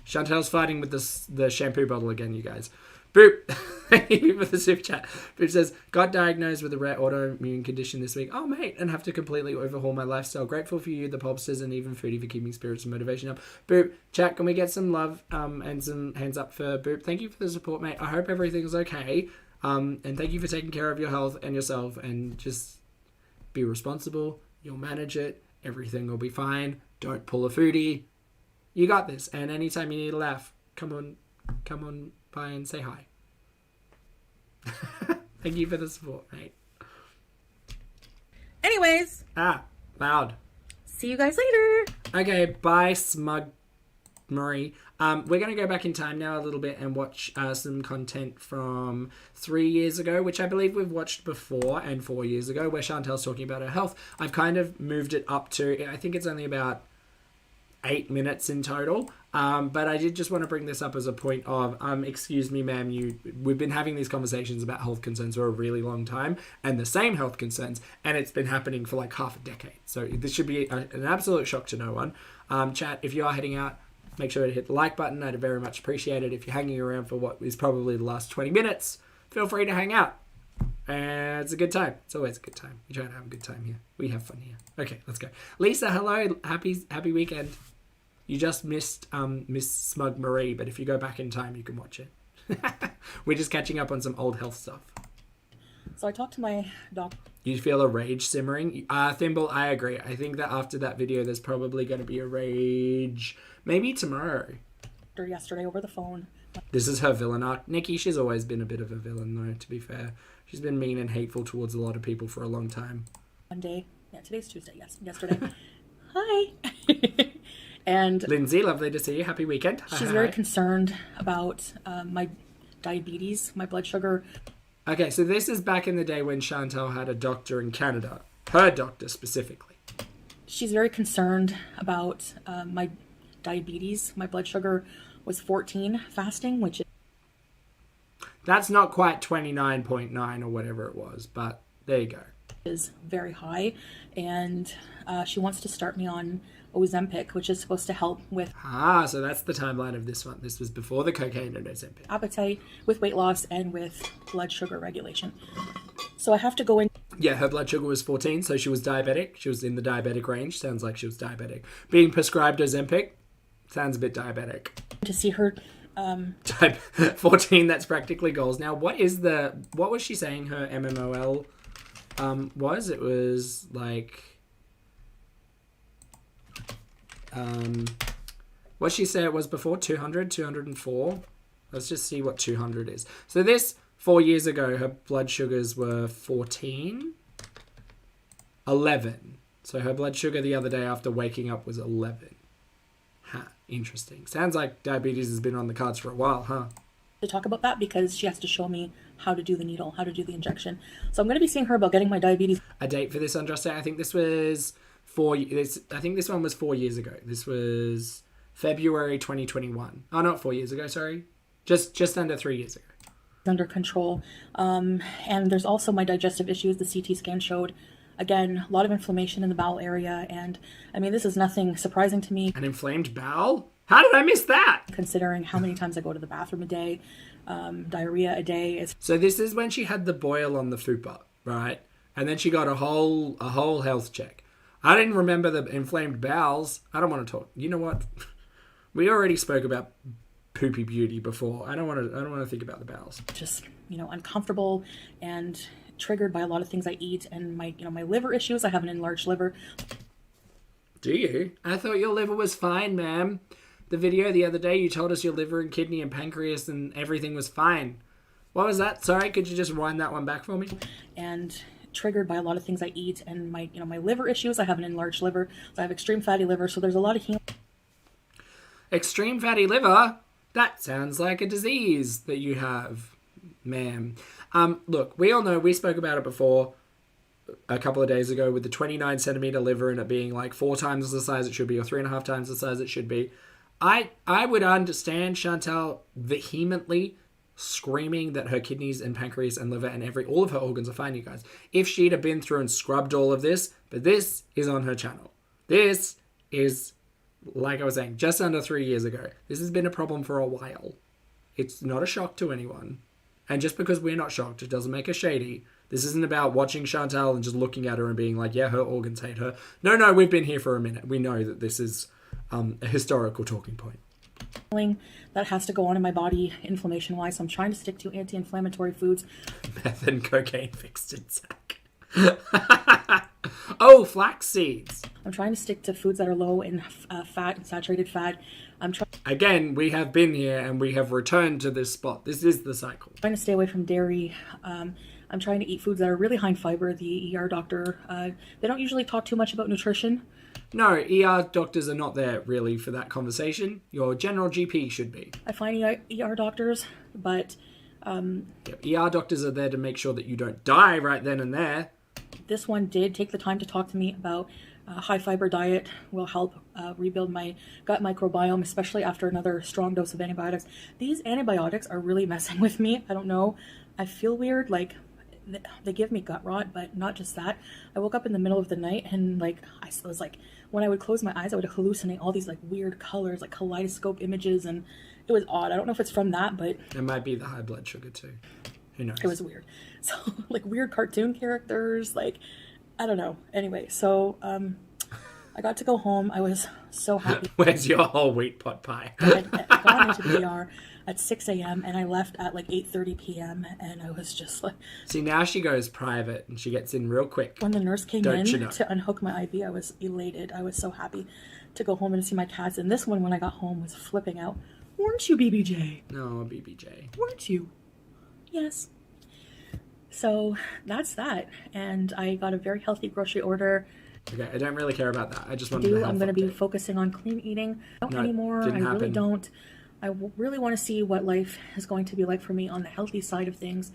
Chantal's fighting with the shampoo bottle again, you guys. Boop. Thank you for the super chat. Boop says, got diagnosed with a rare autoimmune condition this week. Oh, mate. And have to completely overhaul my lifestyle. Grateful for you, the Pobsters, and even Foodie for keeping spirits and motivation up. Boop. Chat, can we get some love and some hands up for Boop? Thank you for the support, mate. I hope everything's okay. And thank you for taking care of your health and yourself. And just be responsible. You'll manage it. Everything will be fine. Don't pull a foodie. You got this. And anytime you need a laugh, come on by and say hi. Thank you for the support, mate. Anyways. Loud. See you guys later. Okay, bye, Smug Murray. We're going to go back in time now a little bit and watch some content from 3 years ago, which I believe we've watched before, and 4 years ago, where Chantal's talking about her health. I've kind of moved it up to, I think it's only about 8 minutes in total. But I did just want to bring this up as a point of, excuse me, ma'am, we've been having these conversations about health concerns for a really long time, and the same health concerns, and it's been happening for like half a decade. So this should be an absolute shock to no one. Chat, if you are heading out, make sure to hit the like button. I'd very much appreciate it. If you're hanging around for what is probably the last 20 minutes, feel free to hang out. And it's a good time. It's always a good time. We try to have a good time here. We have fun here. Okay, let's go. Lisa, hello. Happy weekend. You just missed Miss Smug Marie, but if you go back in time, you can watch it. We're just catching up on some old health stuff. So I talked to my doctor You feel a rage simmering? Thimble, I agree. I think that after that video, there's probably going to be a rage. Maybe tomorrow. yesterday over the phone. This is her villain arc. Nikki, she's always been a bit of a villain, though, to be fair. She's been mean and hateful towards a lot of people for a long time. One day. Yeah, today's Tuesday. Yes, yesterday. Hi. And Lindsay, lovely to see you. Happy weekend. she's very concerned about my diabetes, my blood sugar. Okay, so this is back in the day when Chantal had a doctor in Canada. Her doctor, specifically. She's very concerned about my diabetes. My blood sugar was 14 fasting, which That's not quite 29.9 or whatever it was, but there you go. is very high. And she wants to start me on Ozempic, which is supposed to help with So that's the timeline of this one. This was before the cocaine and Ozempic. appetite, with weight loss, and with blood sugar regulation. So I have to go in Yeah, her blood sugar was 14, so she was diabetic. She was in the diabetic range. Sounds like she was diabetic. Being prescribed Ozempic sounds a bit diabetic. to see her. 14, that's practically goals. Now, what was she saying her MMOL was? It was like... what she said it was before? 200, 204? Let's just see what 200 is. So this, 4 years ago, her blood sugars were 14? 11. So her blood sugar the other day after waking up was 11. Interesting. Sounds like diabetes has been on the cards for a while, huh? to talk about that because she has to show me how to do the needle, how to do the injection. So I'm going to be seeing her about getting my diabetes. A date for this, Andraste? I think this was I think this one was 4 years ago. This was February 2021. Oh, not 4 years ago, sorry. Just under 3 years ago. Under control. And there's also my digestive issues. The CT scan showed, again, a lot of inflammation in the bowel area. And I mean, this is nothing surprising to me. An inflamed bowel? How did I miss that? Considering how many times I go to the bathroom a day, diarrhea a day. So this is when she had the boil on the fupa, right? And then she got a whole health check. I didn't remember the inflamed bowels. I don't want to talk. You know what? We already spoke about Poopy Beauty before. I don't want to think about the bowels. Just, uncomfortable and triggered by a lot of things I eat and my liver issues. I have an enlarged liver. Do you? I thought your liver was fine, ma'am. The video the other day, you told us your liver and kidney and pancreas and everything was fine. What was that? Sorry, could you just wind that one back for me? And triggered by a lot of things I eat and my liver issues. I have an enlarged liver. So I have extreme fatty liver. So there's a lot of healing. Extreme fatty liver? That sounds like a disease that you have, ma'am. Look, we all know, we spoke about it before a couple of days ago with the 29 centimeter liver and it being like 4 times the size it should be or 3.5 times the size it should be. I would understand Chantal vehemently screaming that her kidneys and pancreas and liver and all of her organs are fine, you guys, if she'd have been through and scrubbed all of this, but this is on her channel. This is, like I was saying, just under 3 years ago. This has been a problem for a while. It's not a shock to anyone. And just because we're not shocked, it doesn't make us shady. This isn't about watching Chantal and just looking at her and being like, yeah, her organs hate her. No, we've been here for a minute. We know that this is a historical talking point. That has to go on in my body inflammation-wise. So I'm trying to stick to anti-inflammatory foods. Meth and cocaine fixed in sack. Oh, flax seeds. I'm trying to stick to foods that are low in fat and saturated fat. Again, we have been here and we have returned to this spot. This is the cycle. Trying to stay away from dairy. I'm trying to eat foods that are really high in fiber. The ER doctor, they don't usually talk too much about nutrition. No, ER doctors are not there really for that conversation. Your general GP should be. I find ER doctors, but... ER doctors are there to make sure that you don't die right then and there. This one did take the time to talk to me about high fiber diet will help rebuild my gut microbiome, especially after another strong dose of antibiotics. These antibiotics are really messing with me. I don't know. I feel weird, like they give me gut rot, but not just that. I woke up in the middle of the night and I was like, when I would close my eyes, I would hallucinate all these like weird colors, like kaleidoscope images, and it was odd. I don't know if it's from that, but it might be the high blood sugar too. Who knows? It was weird. So like weird cartoon characters, like I don't know. Anyway, so I got to go home. I was so happy. Where's your whole wheat pot pie? I'd gone into the ER at 6 a.m. and I left at like 8:30 p.m. and I was just like... See, now she goes private and she gets in real quick. When the nurse came Don't in you know? to unhook my IV, I was elated. I was so happy to go home and see my cats. And this one, when I got home, was flipping out. Weren't you, BBJ? No, BBJ. Weren't you? Yes. So that's that. And I got a very healthy grocery order. Okay, I don't really care about that. I just want to. I'm going to be focusing on clean eating. Not anymore. I really don't. I really want to see what life is going to be like for me on the healthy side of things.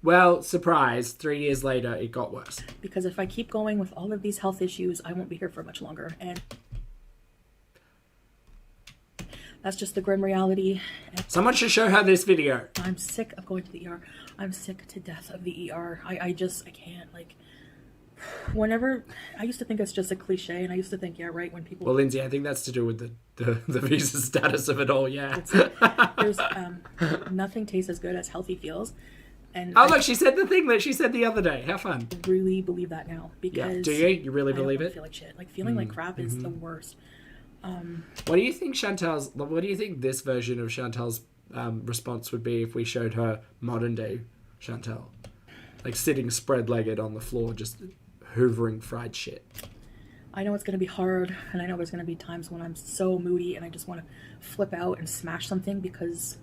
Well, surprise, 3 years later, it got worse. Because if I keep going with all of these health issues, I won't be here for much longer. And that's just the grim reality. Someone should show her this video. I'm sick of going to the ER. I'm sick to death of the ER. I can't, like... Whenever... I used to think it's just a cliche, and I used to think, yeah, right, when people... Well, Lindsay, I think that's to do with the visa status of it all, yeah. There's nothing tastes as good as healthy feels. And look, she said the thing that she said the other day. How fun. I really believe that now. Because yeah. Do you? You really believe I it? feel like shit. Like, feeling like crap is the worst. What do you think what do you think this version of Chantal's response would be if we showed her modern day Chantal? Like sitting spread-legged on the floor, just hoovering fried shit. I know it's going to be hard, and I know there's going to be times when I'm so moody and I just want to flip out and smash something, because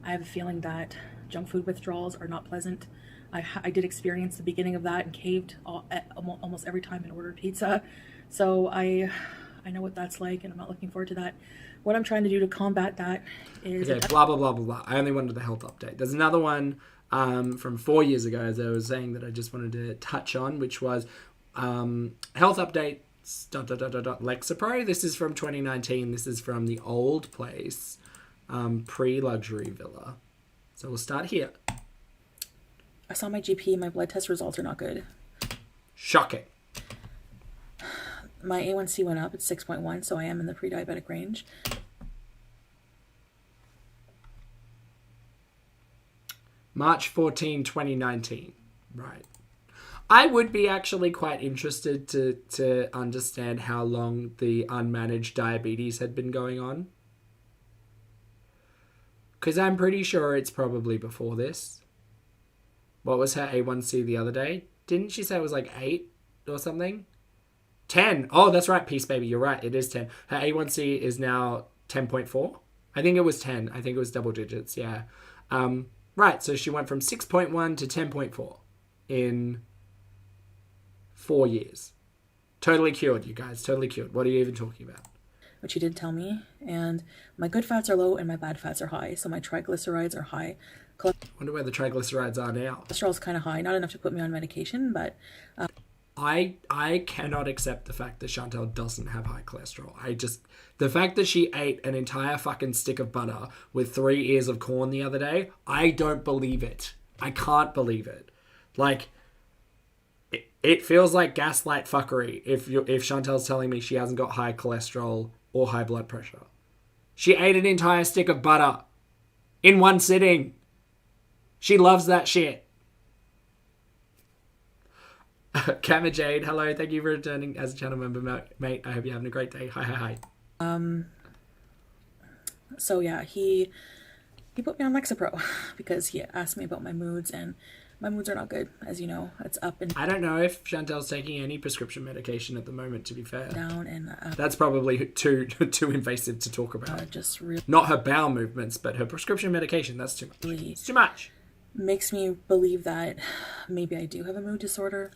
I have a feeling that junk food withdrawals are not pleasant. I did experience the beginning of that and caved almost every time I ordered pizza. So I know what that's like, and I'm not looking forward to that. What I'm trying to do to combat that is... Okay, blah, blah, blah, blah, blah. I only wanted the health update. There's another one from 4 years ago, as I was saying, that I just wanted to touch on, which was health updates, ... LEXAPRO. This is from 2019. This is from the old place, pre-luxury villa. So we'll start here. I saw my GP. My blood test results are not good. Shocking. My A1C went up. It's 6.1, so I am in the pre-diabetic range. March 14, 2019. Right. I would be actually quite interested to understand how long the unmanaged diabetes had been going on. Because I'm pretty sure it's probably before this. What was her A1C the other day? Didn't she say it was like 8 or something? 10. Oh, that's right, Peace Baby. You're right. It is 10. Her A1C is now 10.4. I think it was 10. I think it was double digits. Yeah. Right. So she went from 6.1 to 10.4 in 4 years. Totally cured, you guys. Totally cured. What are you even talking about? Which he did tell me. And my good fats are low and my bad fats are high. So my triglycerides are high. I wonder where the triglycerides are now. Cholesterol is kind of high. Not enough to put me on medication, but... I cannot accept the fact that Chantal doesn't have high cholesterol. The fact that she ate an entire fucking stick of butter with 3 ears of corn the other day, I don't believe it. I can't believe it. Like, it feels like gaslight fuckery if Chantal's telling me she hasn't got high cholesterol or high blood pressure. She ate an entire stick of butter in one sitting. She loves that shit. Kama Jade, hello. Thank you for returning as a channel member, mate. I hope you're having a great day. Hi. So yeah, he put me on LEXAPRO because he asked me about my moods, and my moods are not good, as you know. It's up and I don't know if Chantal's taking any prescription medication at the moment, to be fair. down, and that's probably too invasive to talk about. just really Not her bowel movements, but her prescription medication. That's too much. It's too much. Makes me believe that maybe I do have a mood disorder.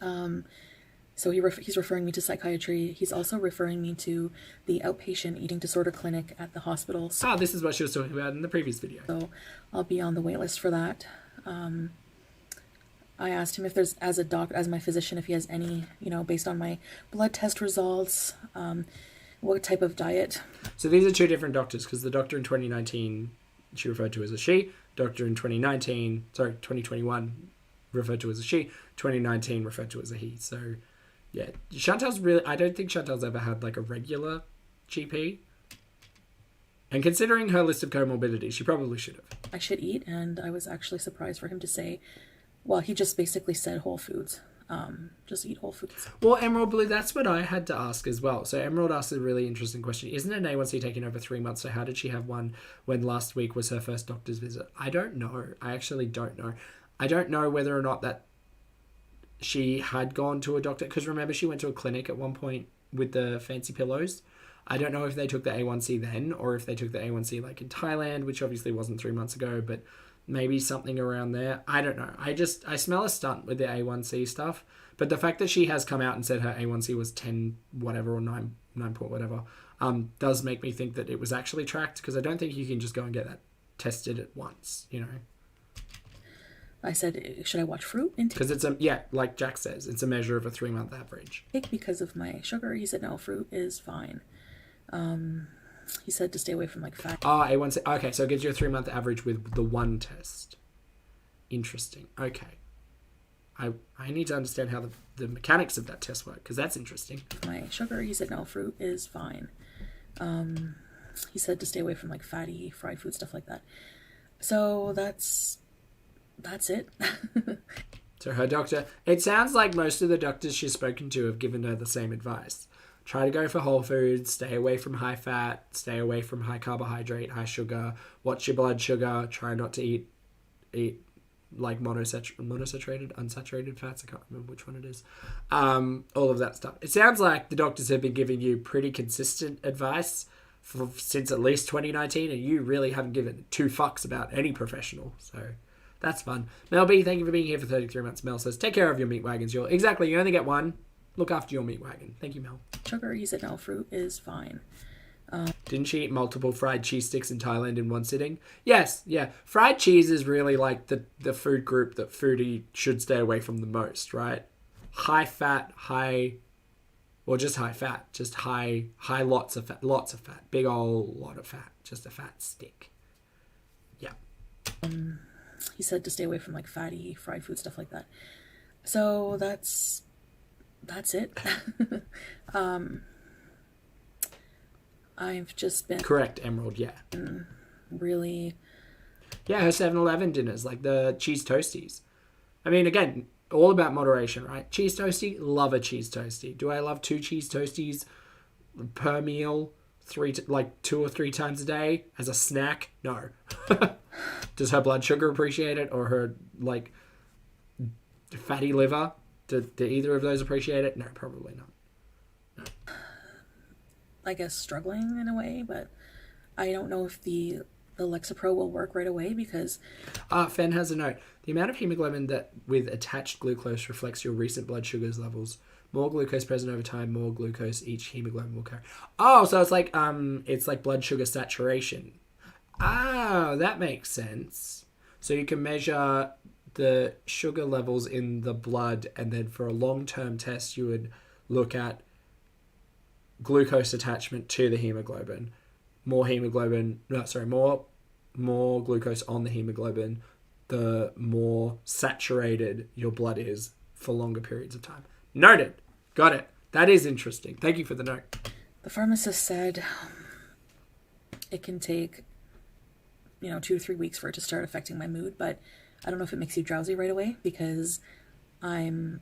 So he's referring me to psychiatry. He's also referring me to the outpatient eating disorder clinic at the hospital. This is what she was talking about in the previous video. So I'll be on the wait list for that. I asked him if there's, as my physician, if he has any, based on my blood test results, what type of diet. So these are two different doctors, because the doctor in 2019 she referred to as a she. Doctor in 2021 referred to as a she. 2019 referred to as a he. So yeah, Chantal's really, I don't think Chantal's ever had like a regular GP. And considering her list of comorbidities, she probably should have. I should eat, and I was actually surprised for him to say, well, he just basically said whole foods. Just eat whole foods. Well, Emerald Blue, that's what I had to ask as well. So Emerald asked a really interesting question. Isn't an A1C taking over 3 months? So how did she have one when last week was her first doctor's visit? I don't know. I actually don't know. I don't know whether or not that she had gone to a doctor. Because remember, she went to a clinic at one point with the fancy pillows. I don't know if they took the A1C then or if they took the A1C like in Thailand, which obviously wasn't 3 months ago, but maybe something around there. I don't know. I smell a stunt with the A1C stuff. But the fact that she has come out and said her A1C was 10 whatever or 9 point whatever does make me think that it was actually tracked, because I don't think you can just go and get that tested at once, you know. I said, should I watch fruit intake? Because it's like Jack says, it's a measure of a 3 month average. Because of my sugar. He said, no, fruit is fine. He said to stay away from like fat. A1C. Okay, so it gives you a 3 month average with the one test. Interesting. Okay. I need to understand how the mechanics of that test work, because that's interesting. My sugar. He said, no, fruit is fine. He said to stay away from like fatty, fried food, stuff like that. So that's it. So her doctor, it sounds like most of the doctors she's spoken to have given her the same advice. Try to go for whole foods, stay away from high fat, stay away from high carbohydrate, high sugar, watch your blood sugar, try not to eat like monosaturated, unsaturated fats. I can't remember which one it is. All of that stuff. It sounds like the doctors have been giving you pretty consistent advice since at least 2019, and you really haven't given two fucks about any professional. So that's fun. Mel B, thank you for being here for 33 months. Mel says, take care of your meat wagons. You only get one. Look after your meat wagon. Thank you, Mel. Sugar, he said, no, fruit is fine. Didn't she eat multiple fried cheese sticks in Thailand in one sitting? Yes, yeah. Fried cheese is really like the food group that foodie should stay away from the most, right? High fat, just high fat. Just high lots of fat. Big old lot of fat. Just a fat stick. Yeah. He said to stay away from like fatty, fried food, stuff like that. So that's it. I've just been... Correct, Emerald, yeah. Really... Yeah, her 7-Eleven dinners, like the cheese toasties. I mean, again, all about moderation, right? Cheese toasty, love a cheese toasty. Do I love 2 cheese toasties per meal, 2 or 3 times a day as a snack? No. Does her blood sugar appreciate it, or her, like, fatty liver? Do either of those appreciate it? No, probably not. No. I guess struggling in a way, but I don't know if the LEXAPRO will work right away because... Fen has a note. The amount of hemoglobin that with attached glucose reflects your recent blood sugars levels. More glucose present over time, more glucose each hemoglobin will carry. Oh, so it's like blood sugar saturation. Ah, that makes sense. So you can measure the sugar levels in the blood, and then for a long-term test you would look at glucose attachment to the hemoglobin. More glucose on the hemoglobin, the more saturated your blood is for longer periods of time. Noted. Got it. That is interesting. Thank you for the note. The pharmacist said it can take 2 to 3 weeks for it to start affecting my mood, but I don't know if it makes you drowsy right away because I'm...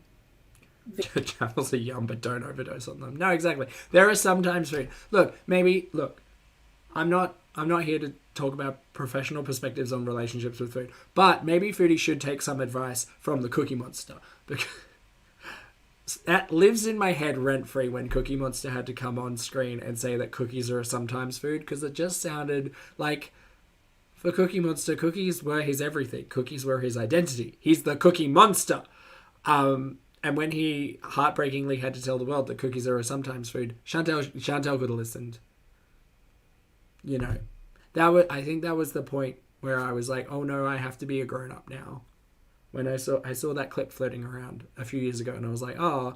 Chapels are yum, but don't overdose on them. No, exactly. There are sometimes food. Look, I'm not here to talk about professional perspectives on relationships with food, but maybe foodies should take some advice from the Cookie Monster, because that lives in my head rent-free when Cookie Monster had to come on screen and say that cookies are a sometimes food, because it just sounded like, for Cookie Monster, cookies were his everything. Cookies were his identity. He's the Cookie Monster. And when he heartbreakingly had to tell the world that cookies are a sometimes food, Chantel could have listened. I think that was the point where I was like, oh no, I have to be a grown-up now. When I saw that clip floating around a few years ago, and I was like, oh,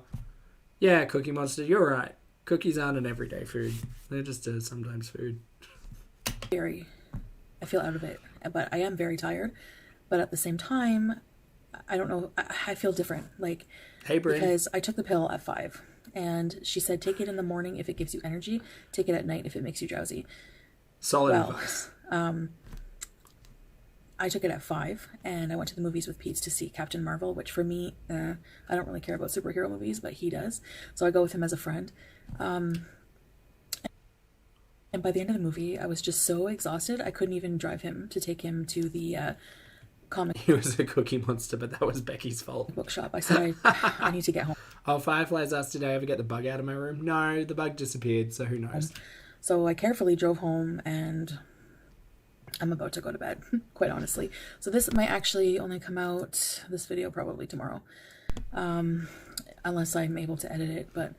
yeah, Cookie Monster, you're right. Cookies aren't an everyday food. They're just a sometimes food. I feel out of it, but I am very tired. But at the same time, I don't know, I feel different. Like, hey, Bryn. Because I took the pill at 5, and she said, take it in the morning if it gives you energy, take it at night if it makes you drowsy. Solid advice. I took it at 5, and I went to the movies with Pete to see Captain Marvel, which for me, I don't really care about superhero movies, but he does. So I go with him as a friend. And by the end of the movie, I was just so exhausted, I couldn't even drive him to take him to the comic He was a cookie monster, but that was Becky's fault. book shop. I said, I need to get home. Oh, Fireflies asked, did I ever get the bug out of my room? No, the bug disappeared, so who knows? So I carefully drove home, and I'm about to go to bed, quite honestly. So this might actually only come out, this video probably tomorrow, unless I'm able to edit it, but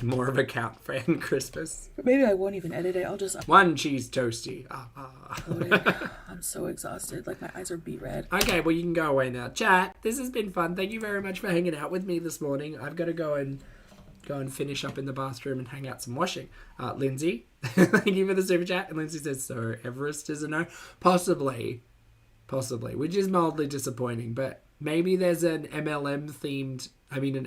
More of a count fan Christmas. maybe I won't even edit it. I'll just One cheese toasty. upload it. I'm so exhausted, like my eyes are beet red. Okay, well, you can go away now. Chat, this has been fun. Thank you very much for hanging out with me this morning. I've got to go and finish up in the bathroom and hang out some washing. Lindsay, thank you for the super chat. And Lindsay says, so Everest is a no? Possibly, which is mildly disappointing, but maybe there's an an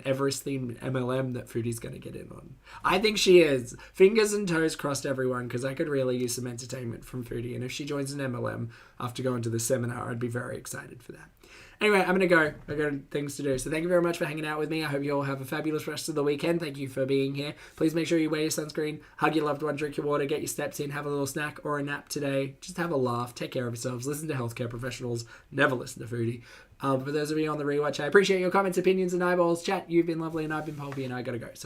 Everest-themed MLM that Foodie's going to get in on. I think she is. Fingers and toes crossed, everyone, because I could really use some entertainment from Foodie, and if she joins an MLM after going to the seminar, I'd be very excited for that. Anyway, I'm going to go. I've got things to do. So thank you very much for hanging out with me. I hope you all have a fabulous rest of the weekend. Thank you for being here. Please make sure you wear your sunscreen, hug your loved one, drink your water, get your steps in, have a little snack or a nap today. Just have a laugh. Take care of yourselves. Listen to healthcare professionals. Never listen to Foodie. For those of you on the rewatch, I appreciate your comments, opinions, and eyeballs. Chat, you've been lovely, and I've been Pulpy, and I got to go. So